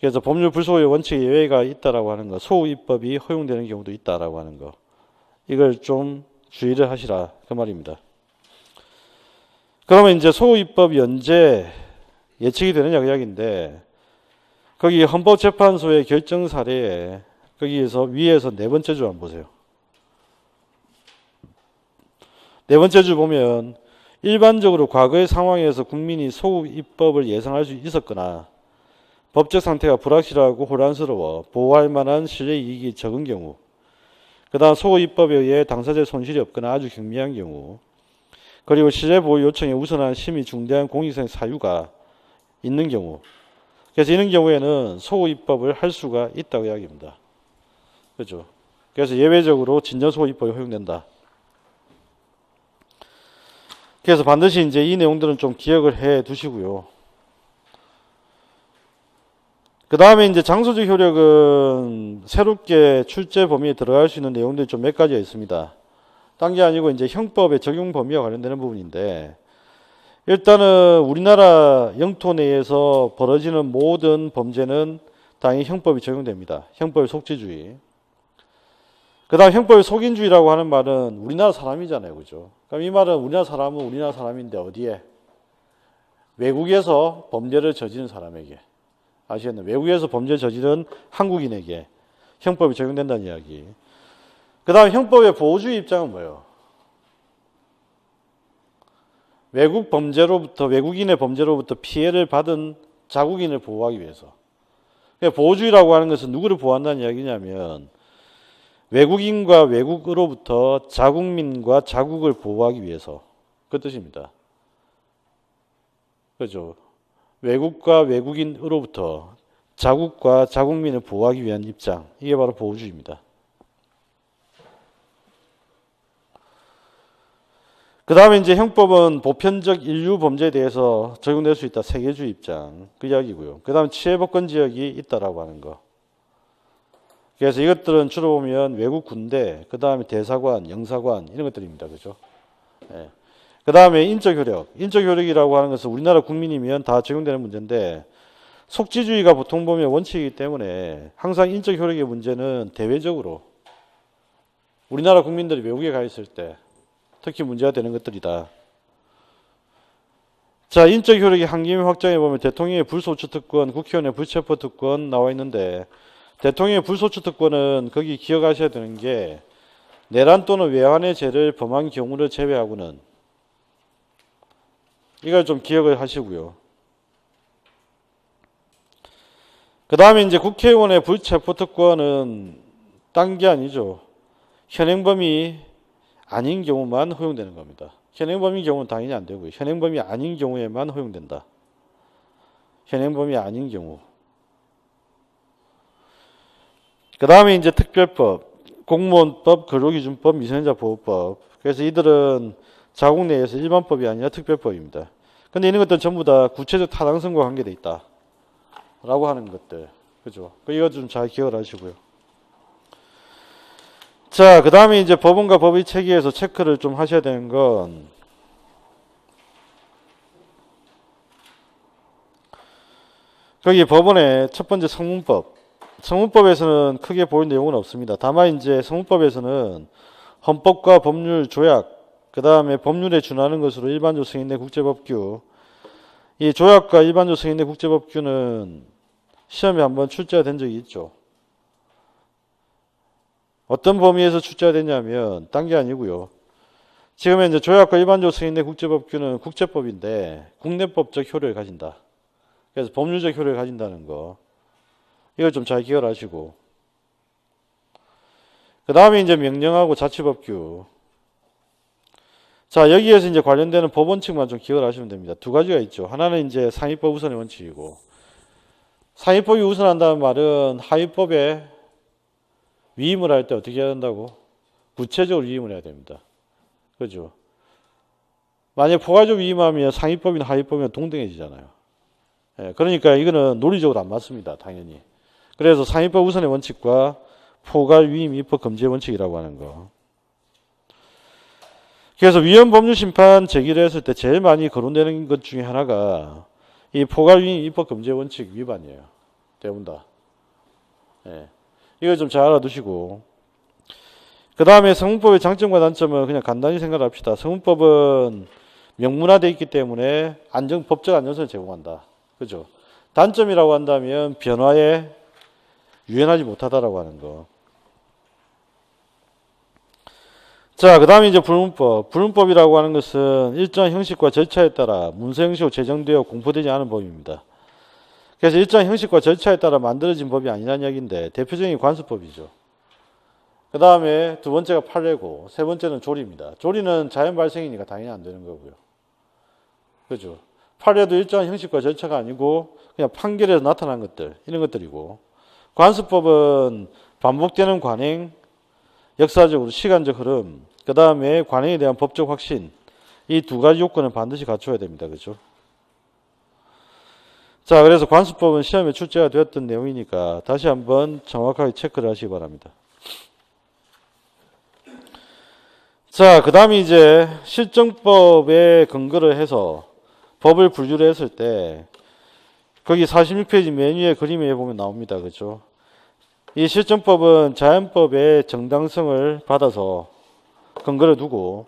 그래서 법률 불소급의 원칙에 예외가 있다라고 하는 거. 소입법이 허용되는 경우도 있다라고 하는 거. 이걸 좀 주의를 하시라. 그 말입니다. 그러면 이제 소입법이 언제 예측이 되느냐 그 이야기인데, 거기 헌법재판소의 결정 사례에 거기에서 위에서 네 번째 줄 한번 보세요. 네 번째 줄 보면 일반적으로 과거의 상황에서 국민이 소입법을 예상할 수 있었거나 법적 상태가 불확실하고 혼란스러워 보호할 만한 실내 이익이 적은 경우, 그 다음 소입법에 의해 당사자의 손실이 없거나 아주 경미한 경우, 그리고 실내 보호 요청에 우선한 심히 중대한 공익성 사유가 있는 경우, 그래서 이런 경우에는 소입법을 할 수가 있다고 이야기합니다. 그죠? 그래서 예외적으로 진전소입법이 허용된다. 그래서 반드시 이제 이 내용들은 좀 기억을 해 두시고요. 그 다음에 이제 장소적 효력은 새롭게 출제 범위에 들어갈 수 있는 내용들이 좀 몇 가지가 있습니다. 딴 게 아니고 이제 형법의 적용 범위와 관련되는 부분인데, 일단은 우리나라 영토 내에서 벌어지는 모든 범죄는 당연히 형법이 적용됩니다. 형법의 속죄주의. 그 다음 형법의 속인주의라고 하는 말은 우리나라 사람이잖아요. 그죠? 그럼 이 말은 우리나라 사람은 우리나라 사람인데 어디에? 외국에서 범죄를 저지른 사람에게. 아시겠나요? 외국에서 범죄를 저지른 한국인에게 형법이 적용된다는 이야기. 그 다음 형법의 보호주의 입장은 뭐예요? 외국인의 범죄로부터 피해를 받은 자국인을 보호하기 위해서. 보호주의라고 하는 것은 누구를 보호한다는 이야기냐면, 외국인과 외국으로부터 자국민과 자국을 보호하기 위해서. 그 뜻입니다. 그죠? 외국과 외국인으로부터 자국과 자국민을 보호하기 위한 입장. 이게 바로 보호주의입니다. 그 다음에 이제 형법은 보편적 인류 범죄에 대해서 적용될 수 있다. 세계주의 입장. 그 이야기고요. 그 다음 치해법권 지역이 있다라고 하는 거. 그래서 이것들은 주로 보면 외국 군대, 그 다음에 대사관, 영사관 이런 것들입니다. 그죠? 예. 그 다음에 인적 효력. 인적 효력이라고 하는 것은 우리나라 국민이면 다 적용되는 문제인데, 속지주의가 보통 보면 원칙이기 때문에 항상 인적 효력의 문제는 대외적으로 우리나라 국민들이 외국에 가 있을 때 특히 문제가 되는 것들이다. 자, 인적 효력의 한김에 확장해 보면 대통령의 불소추 특권, 국회의원의 불체포 특권 나와 있는데, 대통령의 불소추 특권은 거기 기억하셔야 되는 게 내란 또는 외환의 죄를 범한 경우를 제외하고는, 이걸 좀 기억을 하시고요. 그 다음에 이제 국회의원의 불체포 특권은 딴 게 아니죠. 현행범이 아닌 경우만 허용되는 겁니다. 현행범인 경우는 당연히 안 되고요. 현행범이 아닌 경우에만 허용된다. 현행범이 아닌 경우. 그 다음에 이제 특별법, 공무원법, 근로기준법, 미성년자보호법. 그래서 이들은 자국 내에서 일반법이 아니라 특별법입니다. 근데 이런 것들은 전부 다 구체적 타당성과 관계되어 있다. 라고 하는 것들. 그죠? 이거 좀 잘 기억을 하시고요. 자, 그 다음에 이제 법원과 법의 체계에서 체크를 좀 하셔야 되는 건, 거기 법원의 첫 번째 성문법. 성문법에서는 크게 보일 내용은 없습니다. 다만 이제 성문법에서는 헌법과 법률 조약, 그 다음에 법률에 준하는 것으로 일반적으로 승인된 국제법규, 이 조약과 일반적으로 승인된 국제법규는 시험에 한번 출제가 된 적이 있죠. 어떤 범위에서 출제가 됐냐면 딴 게 아니고요. 지금 이제 조약과 일반적으로 승인된 국제법규는 국제법인데 국내법적 효력을 가진다. 그래서 법률적 효력을 가진다는 거. 이걸 좀 잘 기억을 하시고. 그 다음에 이제 명령하고 자치법규. 자, 여기에서 이제 관련되는 법 원칙만 좀 기억을 하시면 됩니다. 두 가지가 있죠. 하나는 이제 상위법 우선의 원칙이고, 상위법이 우선한다는 말은 하위법에 위임을 할 때 어떻게 해야 된다고? 구체적으로 위임을 해야 됩니다. 그죠? 만약 포괄적 위임하면 상위법이나 하위법이나 동등해지잖아요. 예, 그러니까 이거는 논리적으로 안 맞습니다. 당연히. 그래서 상위법 우선의 원칙과 포괄 위임 입법 금지의 원칙이라고 하는 거. 그래서 위헌법률심판 제기를 했을 때 제일 많이 거론되는 것 중에 하나가 이 포괄유인 입법금지 원칙 위반이에요. 대부분 다. 예. 이거 좀 잘 알아두시고. 그 다음에 성문법의 장점과 단점은 그냥 간단히 생각합시다. 성문법은 명문화되어 있기 때문에 법적 안정성을 제공한다. 그죠? 단점이라고 한다면 변화에 유연하지 못하다라고 하는 거. 자, 그 다음에 이제 불문법. 불문법이라고 하는 것은 일정한 형식과 절차에 따라 문서 형식으로 제정되어 공포되지 않은 법입니다. 그래서 일정한 형식과 절차에 따라 만들어진 법이 아니라는 이야기인데 대표적인 관습법이죠. 그 다음에 두 번째가 판례고 세 번째는 조리입니다. 조리는 자연 발생이니까 당연히 안 되는 거고요. 그죠? 판례도 일정한 형식과 절차가 아니고 그냥 판결에서 나타난 것들, 이런 것들이고, 관습법은 반복되는 관행, 역사적으로 시간적 흐름, 그 다음에 관행에 대한 법적 확신, 이 두 가지 요건을 반드시 갖춰야 됩니다. 그죠? 자, 그래서 관습법은 시험에 출제가 되었던 내용이니까 다시 한번 정확하게 체크를 하시기 바랍니다. 자, 그 다음에 이제 실정법에 근거를 해서 법을 분류를 했을 때 거기 46페이지 맨 위에 그림에 보면 나옵니다. 그죠? 이 실정법은 자연법의 정당성을 받아서 근거를 두고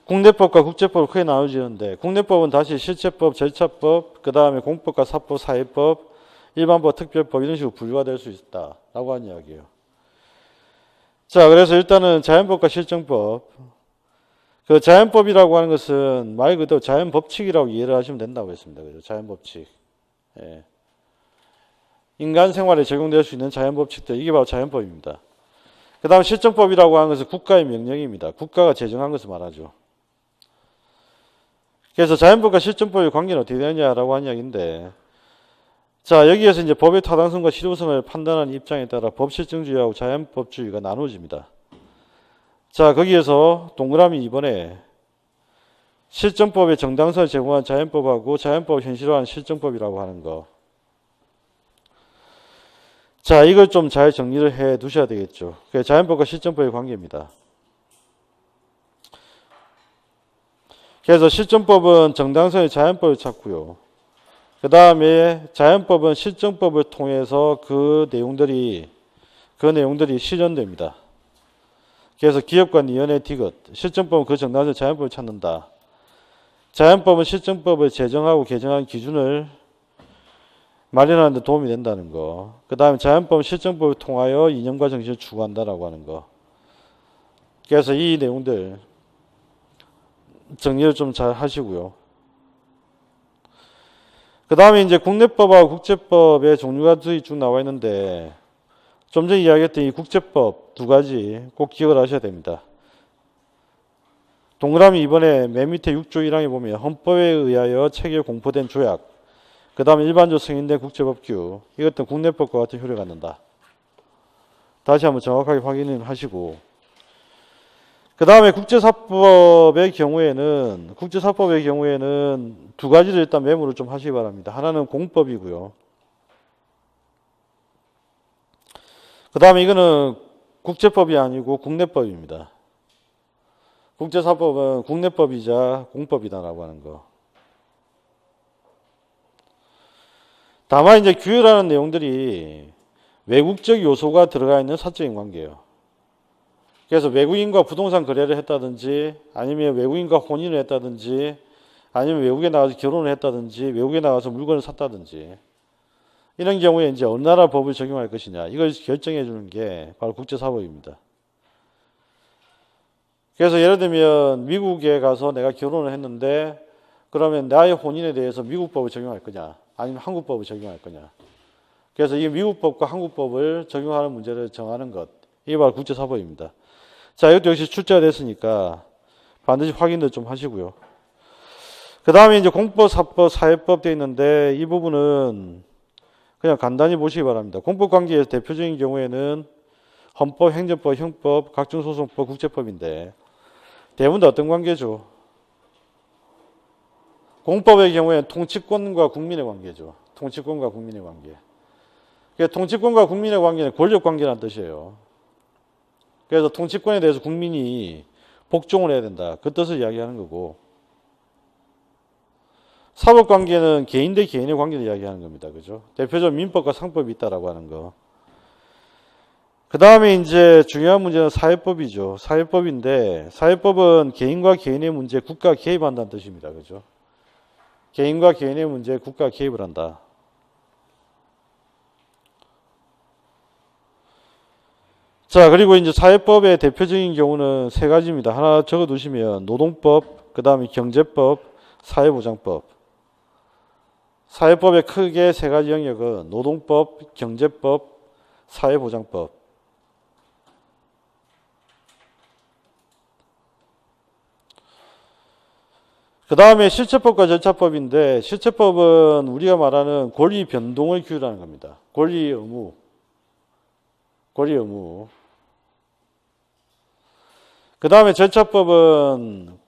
국내법과 국제법을 크게 나눠지는데 국내법은 다시 실체법, 절차법, 그 다음에 공법과 사법, 사회법, 일반법, 특별법 이런 식으로 분류가 될 수 있다라고 하는 이야기예요. 자, 그래서 일단은 자연법과 실정법. 그 자연법이라고 하는 것은 말 그대로 자연법칙이라고 이해를 하시면 된다고 했습니다. 그죠? 자연법칙. 예. 인간 생활에 적용될 수 있는 자연법칙들, 이게 바로 자연법입니다. 그 다음 실정법이라고 하는 것은 국가의 명령입니다. 국가가 제정한 것을 말하죠. 그래서 자연법과 실정법의 관계는 어떻게 되느냐라고 하는 이야기인데, 자, 여기에서 이제 법의 타당성과 실효성을 판단하는 입장에 따라 법실정주의하고 자연법주의가 나누어집니다. 자, 거기에서 동그라미 2번에 실정법의 정당성을 제공한 자연법하고 자연법을 현실화한 실정법이라고 하는 거. 자, 이걸 좀 잘 정리를 해 두셔야 되겠죠. 그게 자연법과 실정법의 관계입니다. 그래서 실정법은 정당성의 자연법을 찾고요. 그 다음에 자연법은 실정법을 통해서 그 내용들이 실현됩니다. 그래서 기업과 니은의 디귿, 실정법은 그 정당성의 자연법을 찾는다. 자연법은 실정법을 제정하고 개정한 기준을 마련하는 데 도움이 된다는 거. 그 다음에 자연법은 실정법을 통하여 이념과 정신을 추구한다라고 하는 거. 그래서 이 내용들 정리를 좀 잘 하시고요. 그 다음에 이제 국내법하고 국제법의 종류가 쭉 나와 있는데 좀 전에 이야기했던 이 국제법 두 가지 꼭 기억을 하셔야 됩니다. 동그라미 이번에 맨 밑에 6조 1항에 보면 헌법에 의하여 체계 공포된 조약, 그 다음에 일반적으로 승인된 국제법규, 이것도 국내법과 같은 효력을 갖는다. 다시 한번 정확하게 확인을 하시고, 그 다음에 국제사법의 경우에는 두 가지를 일단 메모를 좀 하시기 바랍니다. 하나는 공법이고요. 그 다음에 이거는 국제법이 아니고 국내법입니다. 국제사법은 국내법이자 공법이다라고 하는 거. 다만 이제 규율하는 내용들이 외국적 요소가 들어가 있는 사적인 관계예요. 그래서 외국인과 부동산 거래를 했다든지 아니면 외국인과 혼인을 했다든지 아니면 외국에 나가서 결혼을 했다든지 외국에 나가서 물건을 샀다든지 이런 경우에 이제 어느 나라 법을 적용할 것이냐 이걸 결정해 주는 게 바로 국제사법입니다. 그래서 예를 들면 미국에 가서 내가 결혼을 했는데 그러면 나의 혼인에 대해서 미국 법을 적용할 거냐 아니면 한국 법을 적용할 거냐. 그래서 이 미국 법과 한국 법을 적용하는 문제를 정하는 것. 이게 바로 국제사법입니다. 자, 이것도 역시 출제가 됐으니까 반드시 확인도 좀 하시고요. 그 다음에 이제 공법, 사법, 사회법 되어 있는데 이 부분은 그냥 간단히 보시기 바랍니다. 공법 관계에서 대표적인 경우에는 헌법, 행정법, 형법, 각종소송법, 국제법인데 대부분 다 어떤 관계죠? 공법의 경우에는 통치권과 국민의 관계죠. 통치권과 국민의 관계. 그러니까 통치권과 국민의 관계는 권력 관계라는 뜻이에요. 그래서 통치권에 대해서 국민이 복종을 해야 된다. 그 뜻을 이야기하는 거고, 사법관계는 개인 대 개인의 관계를 이야기하는 겁니다. 그죠? 대표적으로 민법과 상법이 있다라고 하는 거. 그 다음에 이제 중요한 문제는 사회법이죠. 사회법인데, 사회법은 개인과 개인의 문제에 국가가 개입한다는 뜻입니다. 그죠? 개인과 개인의 문제에 국가가 개입을 한다. 자, 그리고 이제 사회법의 대표적인 경우는 세 가지입니다. 하나 적어 두시면 노동법, 그 다음에 경제법, 사회보장법. 사회법의 크게 세 가지 영역은 노동법, 경제법, 사회보장법. 그 다음에 실체법과 절차법인데, 실체법은 우리가 말하는 권리 변동을 규율하는 겁니다. 권리 의무. 권리 의무. 그 다음에 절차법은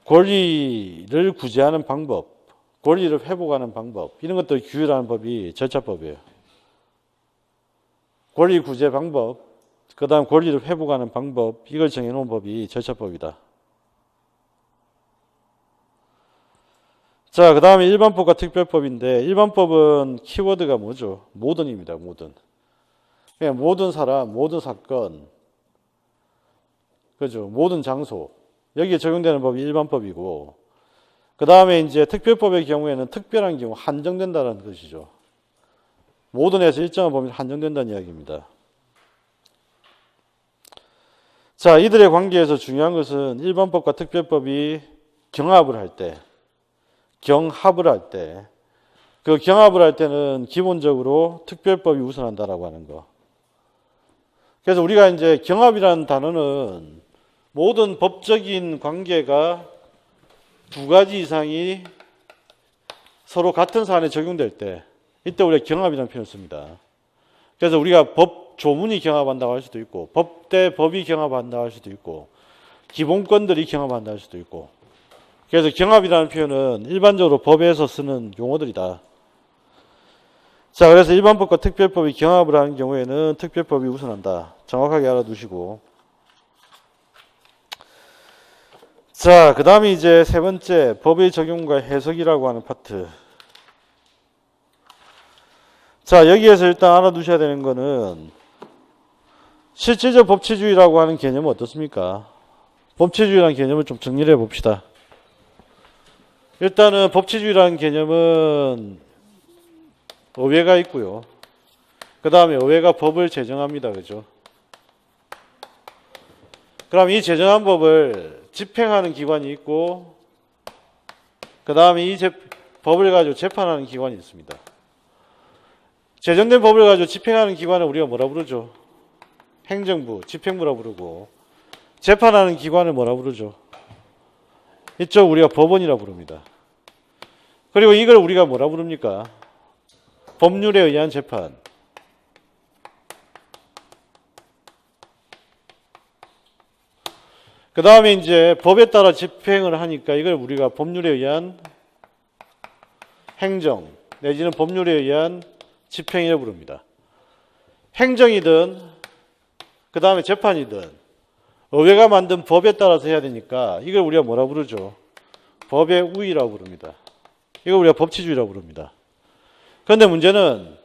권리를 구제하는 방법, 권리를 회복하는 방법, 이런 것들을 규율하는 법이 절차법이에요. 권리 구제 방법, 그 다음 권리를 회복하는 방법, 이걸 정해놓은 법이 절차법이다. 자, 그 다음에 일반법과 특별법인데, 일반법은 키워드가 뭐죠? 모든입니다. 모든. 그냥 모든 사람, 모든 사건, 그죠? 모든 장소. 여기에 적용되는 법이 일반법이고, 그 다음에 이제 특별법의 경우에는 특별한 경우, 한정된다는 것이죠. 모든에서 일정한 범위를 한정된다는 이야기입니다. 자, 이들의 관계에서 중요한 것은 일반법과 특별법이 경합을 할 때, 그 경합을 할 때는 기본적으로 특별법이 우선한다라고 하는 거. 그래서 우리가 이제 경합이라는 단어는 모든 법적인 관계가 두 가지 이상이 서로 같은 사안에 적용될 때, 이때 우리가 경합이라는 표현을 씁니다. 그래서 우리가 법 조문이 경합한다고 할 수도 있고, 법 대 법이 경합한다고 할 수도 있고, 기본권들이 경합한다고 할 수도 있고. 그래서 경합이라는 표현은 일반적으로 법에서 쓰는 용어들이다. 자, 그래서 일반법과 특별법이 경합을 하는 경우에는 특별법이 우선한다. 정확하게 알아두시고. 자, 그 다음에 이제 세 번째, 법의 적용과 해석이라고 하는 파트. 자, 여기에서 일단 알아두셔야 되는 거는 실질적 법치주의라고 하는 개념은 어떻습니까? 법치주의라는 개념을 좀 정리를 해봅시다. 일단은 법치주의라는 개념은 의회가 있고요. 그 다음에 의회가 법을 제정합니다. 그죠? 그럼 이 제정한 법을 집행하는 기관이 있고, 그 다음에 이 법을 가지고 재판하는 기관이 있습니다. 제정된 법을 가지고 집행하는 기관은 우리가 뭐라 부르죠? 행정부, 집행부라 부르고, 재판하는 기관을 뭐라 부르죠? 이쪽 우리가 법원이라 부릅니다. 그리고 이걸 우리가 뭐라 부릅니까? 법률에 의한 재판. 그 다음에 이제 법에 따라 집행을 하니까 이걸 우리가 법률에 의한 행정 내지는 법률에 의한 집행이라고 부릅니다. 행정이든 그 다음에 재판이든 의회가 만든 법에 따라서 해야 되니까 이걸 우리가 뭐라 부르죠? 법의 우위라고 부릅니다. 이걸 우리가 법치주의라고 부릅니다. 그런데 문제는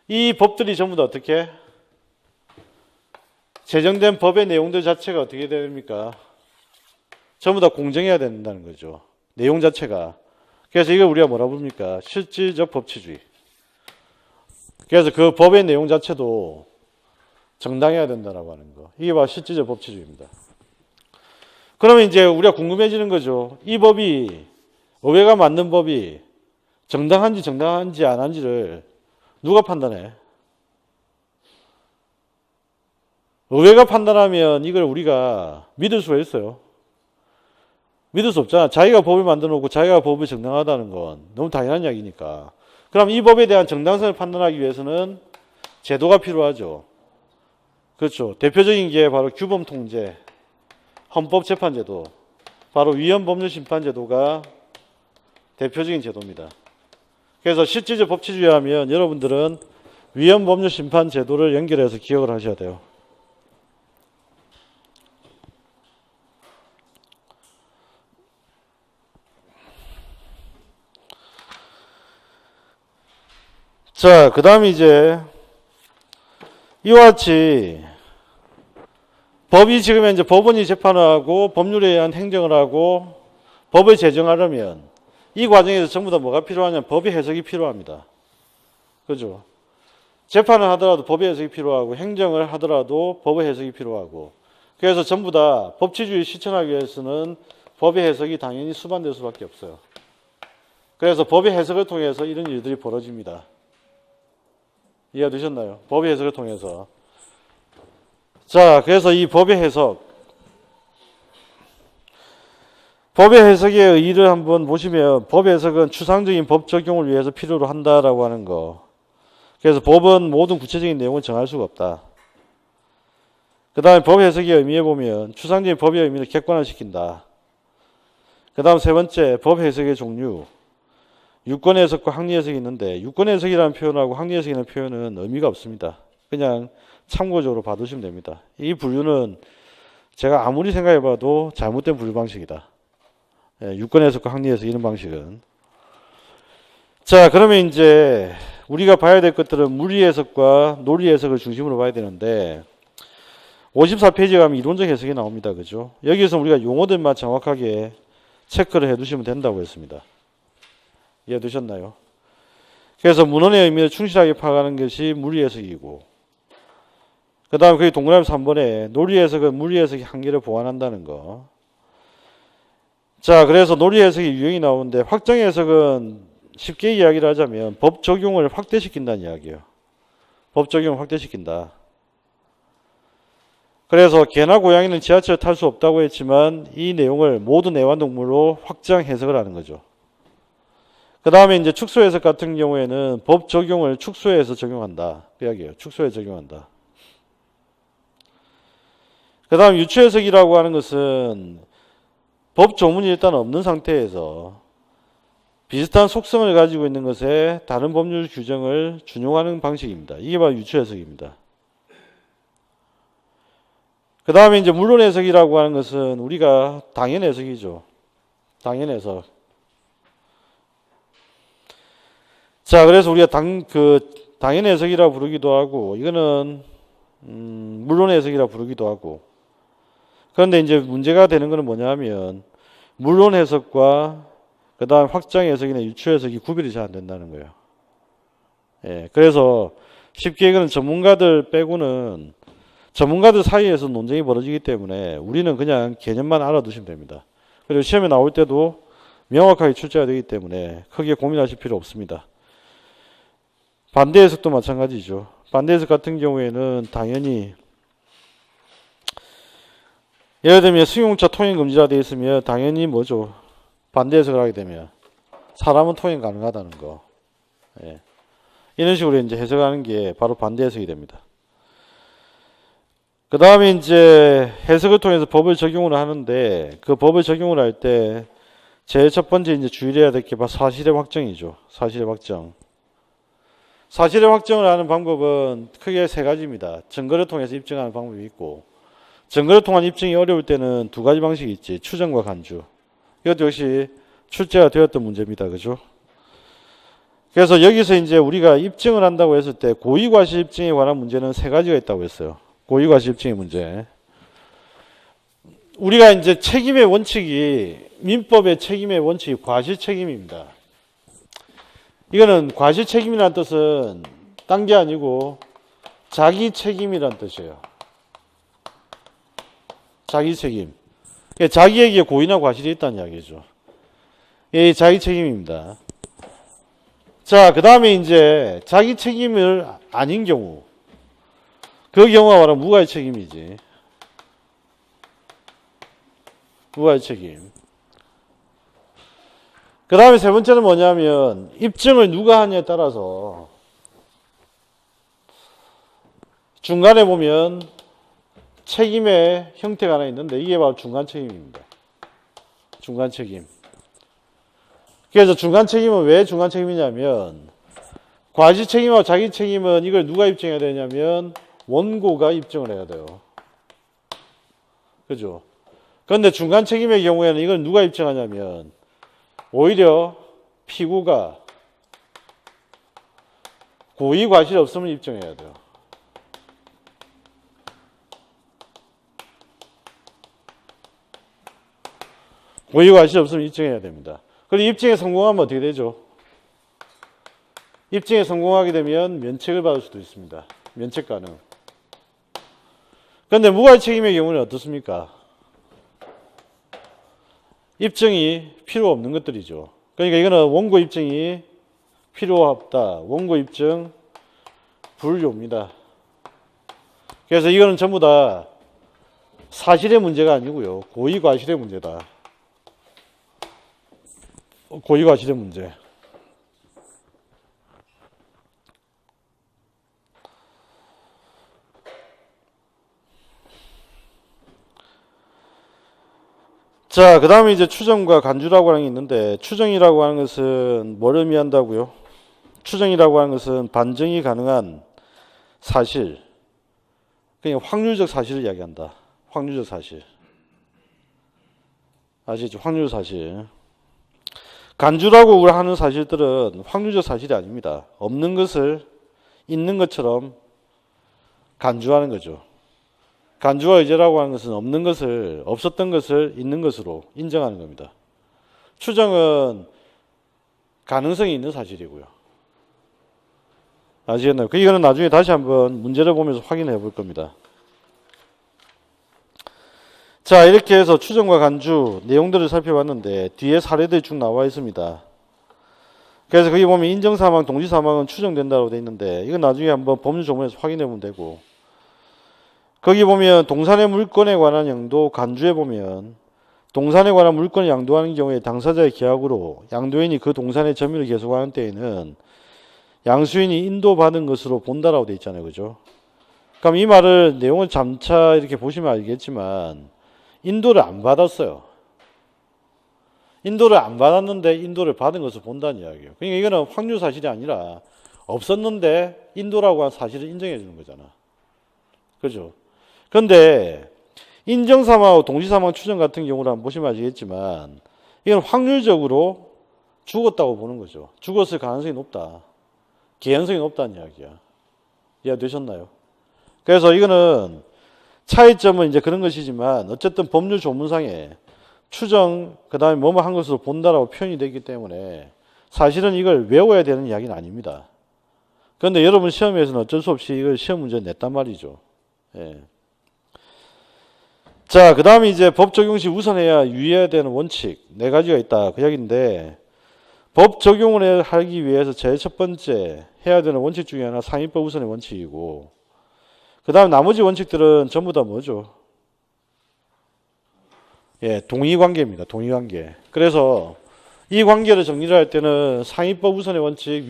이 법들이 전부 다 어떻게? 제정된 법의 내용들 자체가 어떻게 됩니까? 전부 다 공정해야 된다는 거죠. 내용 자체가. 그래서 이걸 우리가 뭐라 부릅니까? 실질적 법치주의. 그래서 그 법의 내용 자체도 정당해야 된다라고 하는 거. 이게 바로 실질적 법치주의입니다. 그러면 이제 우리가 궁금해지는 거죠. 이 법이, 의회가 만든 법이 정당한지 안 한지를 누가 판단해? 의회가 판단하면 이걸 우리가 믿을 수가 있어요? 믿을 수 없잖아. 자기가 법을 만들어 놓고 자기가 법이 정당하다는 건 너무 당연한 이야기니까. 그럼 이 법에 대한 정당성을 판단하기 위해서는 제도가 필요하죠. 그렇죠. 대표적인 게 바로 규범통제, 헌법재판제도, 바로 위헌법률심판제도가 대표적인 제도입니다. 그래서 실질적 법치주의 하면 여러분들은 위헌법률심판제도를 연결해서 기억을 하셔야 돼요. 자, 그 다음에 이제 이와 같이 법이 지금 이제 법원이 재판을 하고 법률에 의한 행정을 하고 법을 제정하려면 이 과정에서 전부 다 뭐가 필요하냐면 법의 해석이 필요합니다. 그죠? 재판을 하더라도 법의 해석이 필요하고 행정을 하더라도 법의 해석이 필요하고 그래서 전부 다 법치주의 실천하기 위해서는 법의 해석이 당연히 수반될 수밖에 없어요. 그래서 법의 해석을 통해서 이런 일들이 벌어집니다. 이해가 되셨나요? 법의 해석을 통해서. 자, 그래서 이 법의 해석. 법의 해석의 의의를 한번 보시면 법의 해석은 추상적인 법 적용을 위해서 필요로 한다라고 하는 거. 그래서 법은 모든 구체적인 내용을 정할 수가 없다. 그 다음에 법 해석의 의미에 보면 추상적인 법의 의미를 객관화시킨다. 그 다음 세 번째, 법 해석의 종류. 유권 해석과 학리 해석이 있는데 유권 해석이라는 표현하고 학리 해석이라는 표현은 의미가 없습니다. 그냥 참고적으로 봐두시면 됩니다. 이 분류는 제가 아무리 생각해봐도 잘못된 분류 방식이다. 유권 해석과 학리 해석 이런 방식은. 자, 그러면 이제 우리가 봐야 될 것들은 물리 해석과 논리 해석을 중심으로 봐야 되는데 54페이지에 가면 이론적 해석이 나옵니다. 그죠? 여기서 우리가 용어들만 정확하게 체크를 해두시면 된다고 했습니다. 이해되셨나요? 그래서 문헌의 의미를 충실하게 파악하는 것이 물리 해석이고 그 다음에 거기 동그라미 3번에 논리 해석은 물리 해석의 한계를 보완한다는 거. 자, 그래서 논리 해석의 유형이 나오는데 확정 해석은 쉽게 이야기를 하자면 법 적용을 확대시킨다는 이야기예요. 법 적용을 확대시킨다. 그래서 개나 고양이는 지하철을 탈 수 없다고 했지만 이 내용을 모든 애완동물로 확장 해석을 하는 거죠. 그 다음에 이제 축소 해석 같은 경우에는 법 적용을 축소해서 적용한다. 그 이야기예요. 축소해 적용한다. 그 다음 유추 해석이라고 하는 것은 법 조문이 일단 없는 상태에서 비슷한 속성을 가지고 있는 것에 다른 법률 규정을 준용하는 방식입니다. 이게 바로 유추 해석입니다. 그 다음에 이제 물론 해석이라고 하는 것은 우리가 당연 해석이죠. 당연 해석. 자, 그래서 우리가 당연 해석이라 부르기도 하고, 이거는, 물론 해석이라 부르기도 하고. 그런데 이제 문제가 되는 것은 뭐냐면, 물론 해석과 그 다음 확장 해석이나 유추 해석이 구별이 잘 안 된다는 거예요. 예, 그래서 쉽게 이거는 전문가들 빼고는 전문가들 사이에서 논쟁이 벌어지기 때문에 우리는 그냥 개념만 알아두시면 됩니다. 그리고 시험에 나올 때도 명확하게 출제가 되기 때문에 크게 고민하실 필요 없습니다. 반대 해석도 마찬가지죠. 반대 해석 같은 경우에는 당연히 예를 들면 승용차 통행 금지라 되어 있으면 당연히 뭐죠? 반대 해석을 하게 되면 사람은 통행 가능하다는 거. 예. 이런 식으로 이제 해석하는 게 바로 반대 해석이 됩니다. 그 다음에 이제 해석을 통해서 법을 적용을 하는데 그 법을 적용을 할 때 제일 첫 번째 이제 주의해야 될 게 바로 사실의 확정이죠. 사실의 확정. 사실의 확정을 하는 방법은 크게 세 가지입니다. 증거를 통해서 입증하는 방법이 있고 증거를 통한 입증이 어려울 때는 두 가지 방식이 있지. 추정과 간주. 이것도 역시 출제가 되었던 문제입니다. 그죠? 그래서 여기서 이제 우리가 입증을 한다고 했을 때 고의과실 입증에 관한 문제는 세 가지가 있다고 했어요. 고의과실 입증의 문제. 우리가 이제 책임의 원칙이 민법의 책임의 원칙이 과실 책임입니다. 이거는 과실 책임이라는 뜻은 딴 게 아니고 자기 책임이라는 뜻이에요. 자기 책임. 자기에게 고의나 과실이 있다는 이야기죠. 이 자기 책임입니다. 자, 그 다음에 이제 자기 책임을 아닌 경우. 그 경우가 바로 무과의 책임이지. 무과의 책임. 그 다음에 세 번째는 뭐냐면 입증을 누가 하냐에 따라서 중간에 보면 책임의 형태가 하나 있는데 이게 바로 중간 책임입니다. 중간 책임. 그래서 중간 책임은 왜 중간 책임이냐면 과실 책임하고 자기 책임은 이걸 누가 입증해야 되냐면 원고가 입증을 해야 돼요. 그죠? 그런데 중간 책임의 경우에는 이걸 누가 입증하냐면 오히려 피고가 고의 과실이 없으면 입증해야 돼요. 고의 과실이 없으면 입증해야 됩니다. 그리고 입증에 성공하면 어떻게 되죠? 입증에 성공하게 되면 면책을 받을 수도 있습니다. 면책 가능. 그런데 무과실 책임의 경우는 어떻습니까? 입증이 필요 없는 것들이죠. 그러니까 이거는 원고 입증이 필요 없다. 원고 입증 불효입니다. 그래서 이거는 전부 다 사실의 문제가 아니고요. 고의 과실의 문제다. 고의 과실의 문제. 자, 그 다음에 이제 추정과 간주라고 하는 게 있는데, 추정이라고 하는 것은 뭘 의미한다고요? 추정이라고 하는 것은 반증이 가능한 사실, 그냥 확률적 사실을 이야기한다. 확률적 사실. 아시죠? 확률적 사실. 간주라고 하는 사실들은 확률적 사실이 아닙니다. 없는 것을 있는 것처럼 간주하는 거죠. 간주와 의제라고 하는 것은 없는 것을, 없었던 것을 있는 것으로 인정하는 겁니다. 추정은 가능성이 있는 사실이고요. 아시겠나요? 이거는 나중에 다시 한번 문제를 보면서 확인해 볼 겁니다. 자, 이렇게 해서 추정과 간주 내용들을 살펴봤는데 뒤에 사례들이 쭉 나와 있습니다. 그래서 거기 보면 인정사망, 동시사망은 추정된다고 되어 있는데 이건 나중에 한번 법률 조문에서 확인해 보면 되고, 거기 보면 동산의 물건에 관한 양도 간주에 보면 동산에 관한 물건을 양도하는 경우에 당사자의 계약으로 양도인이 그 동산의 점유를 계속하는 때에는 양수인이 인도받은 것으로 본다라고 되어 있잖아요. 그죠? 그럼 이 말을 내용을 잠차 이렇게 보시면 알겠지만 인도를 안 받았어요. 인도를 안 받았는데 인도를 받은 것을 본다는 이야기예요. 그러니까 이거는 확률 사실이 아니라 없었는데 인도라고 한 사실을 인정해 주는 거잖아. 그죠? 그런데 인정사망하고 동시사망 추정 같은 경우를 한번 보시면 아시겠지만 이건 확률적으로 죽었다고 보는 거죠. 죽었을 가능성이 높다. 개연성이 높다는 이야기야. 이해되셨나요? 그래서 이거는 차이점은 이제 그런 것이지만 어쨌든 법률 조문상에 추정 그 다음에 뭐뭐 한 것으로 본다라고 표현이 되기 때문에 사실은 이걸 외워야 되는 이야기는 아닙니다. 그런데 여러분 시험에서는 어쩔 수 없이 이걸 시험 문제 냈단 말이죠. 예. 자, 그 다음에 이제 법 적용 시 우선해야 유의해야 되는 원칙 네 가지가 있다. 그 이야기인데 법 적용을 하기 위해서 제일 첫 번째 해야 되는 원칙 중에 하나 상위법 우선의 원칙이고, 그 다음 나머지 원칙들은 전부 다 뭐죠? 예, 동의관계입니다. 동의관계. 그래서 이 관계를 정리를 할 때는 상위법 우선의 원칙,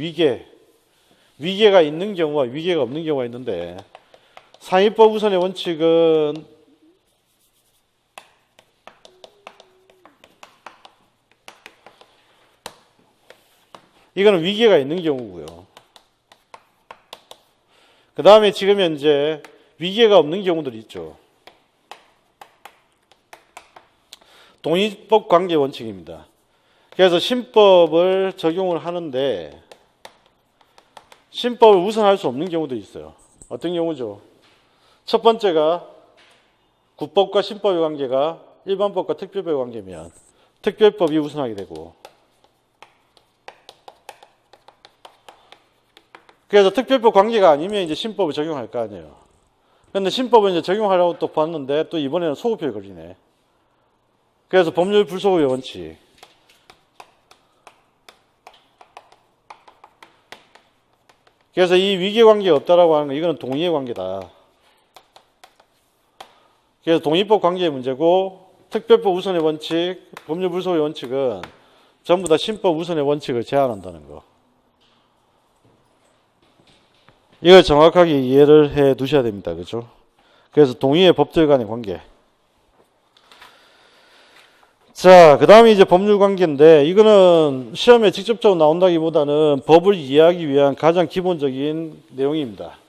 위계가 있는 경우와 위계가 없는 경우가 있는데 상위법 우선의 원칙은 이거는 위계가 있는 경우고요. 그 다음에 지금 현재 위계가 없는 경우들이 있죠. 동의법 관계 원칙입니다. 그래서 신법을 적용을 하는데 신법을 우선할 수 없는 경우도 있어요. 어떤 경우죠? 첫 번째가 국법과 신법의 관계가 일반법과 특별법의 관계면 특별법이 우선하게 되고, 그래서 특별법 관계가 아니면 이제 신법을 적용할 거 아니에요. 그런데 신법을 이제 적용하려고 또 봤는데 또 이번에는 소급표에 걸리네. 그래서 법률 불소급의 원칙. 그래서 이 위계 관계가 없다라고 하는 건 이거는 동의의 관계다. 그래서 동의법 관계의 문제고 특별법 우선의 원칙, 법률 불소급의 원칙은 전부 다 신법 우선의 원칙을 제한한다는 거. 이걸 정확하게 이해를 해 두셔야 됩니다. 그렇죠? 그래서 동의의 법들 간의 관계. 자, 그 다음에 이제 법률 관계인데 이거는 시험에 직접적으로 나온다기보다는 법을 이해하기 위한 가장 기본적인 내용입니다.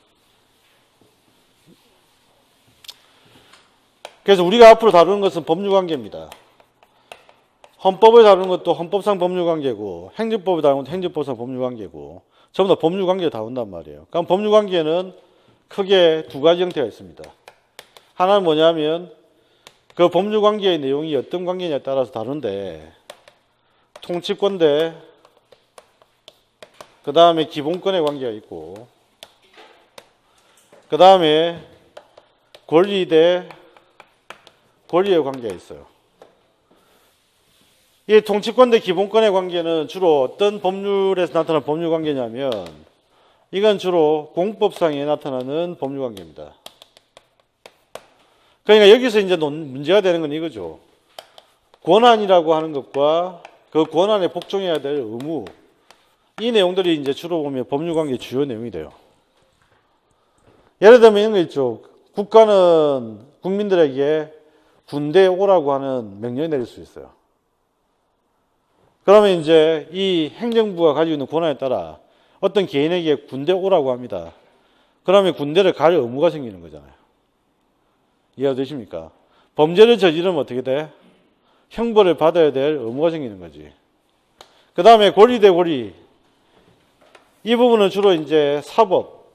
그래서 우리가 앞으로 다루는 것은 법률 관계입니다. 헌법을 다루는 것도 헌법상 법률 관계고 행정법을 다루는 것도 행정법상 법률 관계고 전부 다 법률관계에 다 온단 말이에요. 그럼 법률관계는 크게 두 가지 형태가 있습니다. 하나는 뭐냐면 그 법률관계의 내용이 어떤 관계냐에 따라서 다른데 통치권 대 그 다음에 기본권의 관계가 있고 그 다음에 권리 대 권리의 관계가 있어요. 이 통치권 대 기본권의 관계는 주로 어떤 법률에서 나타나는 법률관계냐면 이건 주로 공법상에 나타나는 법률관계입니다. 그러니까 여기서 이제 문제가 되는 건 이거죠. 권한이라고 하는 것과 그 권한에 복종해야 될 의무, 이 내용들이 이제 주로 보면 법률관계의 주요 내용이 돼요. 예를 들면 이런 거 있죠. 국가는 국민들에게 군대에 오라고 하는 명령을 내릴 수 있어요. 그러면 이제 이 행정부가 가지고 있는 권한에 따라 어떤 개인에게 군대에 오라고 합니다. 그러면 군대를 갈 의무가 생기는 거잖아요. 이해가 되십니까? 범죄를 저지르면 어떻게 돼? 형벌을 받아야 될 의무가 생기는 거지. 그 다음에 권리 대 권리. 이 부분은 주로 이제 사법,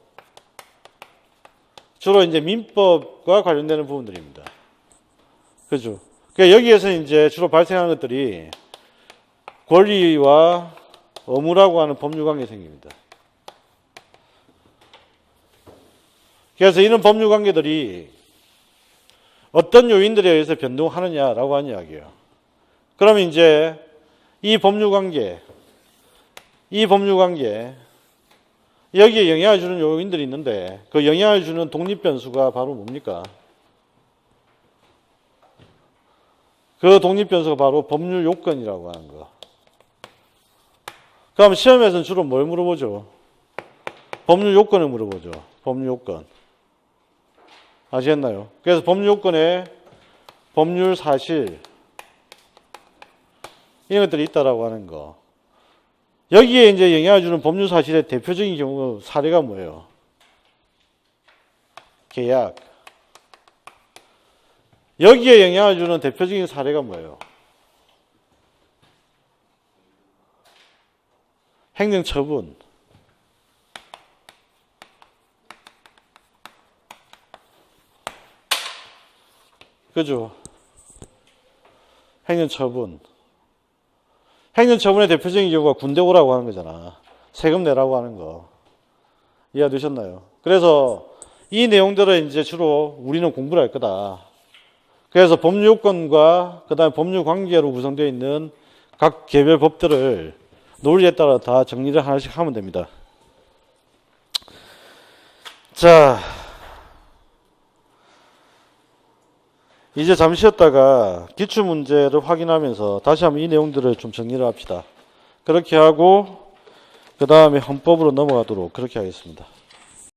주로 이제 민법과 관련되는 부분들입니다. 그죠? 그러니까 여기에서 이제 주로 발생하는 것들이 권리와 의무라고 하는 법률관계 생깁니다. 그래서 이런 법률관계들이 어떤 요인들에 의해서 변동하느냐라고 하는 이야기예요. 그러면 이제 이 법률관계, 여기에 영향을 주는 요인들이 있는데 그 영향을 주는 독립변수가 바로 뭡니까? 그 독립변수가 바로 법률 요건이라고 하는 거. 그럼 시험에서는 주로 뭘 물어보죠? 법률 요건을 물어보죠. 법률 요건. 아시겠나요? 그래서 법률 요건에 법률 사실 이런 것들이 있다라고 하는 거. 여기에 이제 영향을 주는 법률 사실의 대표적인 경우 사례가 뭐예요? 계약. 여기에 영향을 주는 대표적인 사례가 뭐예요? 행정처분. 그죠? 행정처분. 행정처분의 대표적인 경우가 군대 오라고 하는 거잖아. 세금 내라고 하는 거. 이해가 되셨나요? 그래서 이 내용들은 이제 주로 우리는 공부를 할 거다. 그래서 법률 요건과 그 다음에 법률 관계로 구성되어 있는 각 개별 법들을 논리에 따라 다 정리를 하나씩 하면 됩니다. 자, 이제 잠시 쉬었다가 기출문제를 확인하면서 다시 한번 이 내용들을 좀 정리를 합시다. 그렇게 하고 그 다음에 헌법으로 넘어가도록 그렇게 하겠습니다.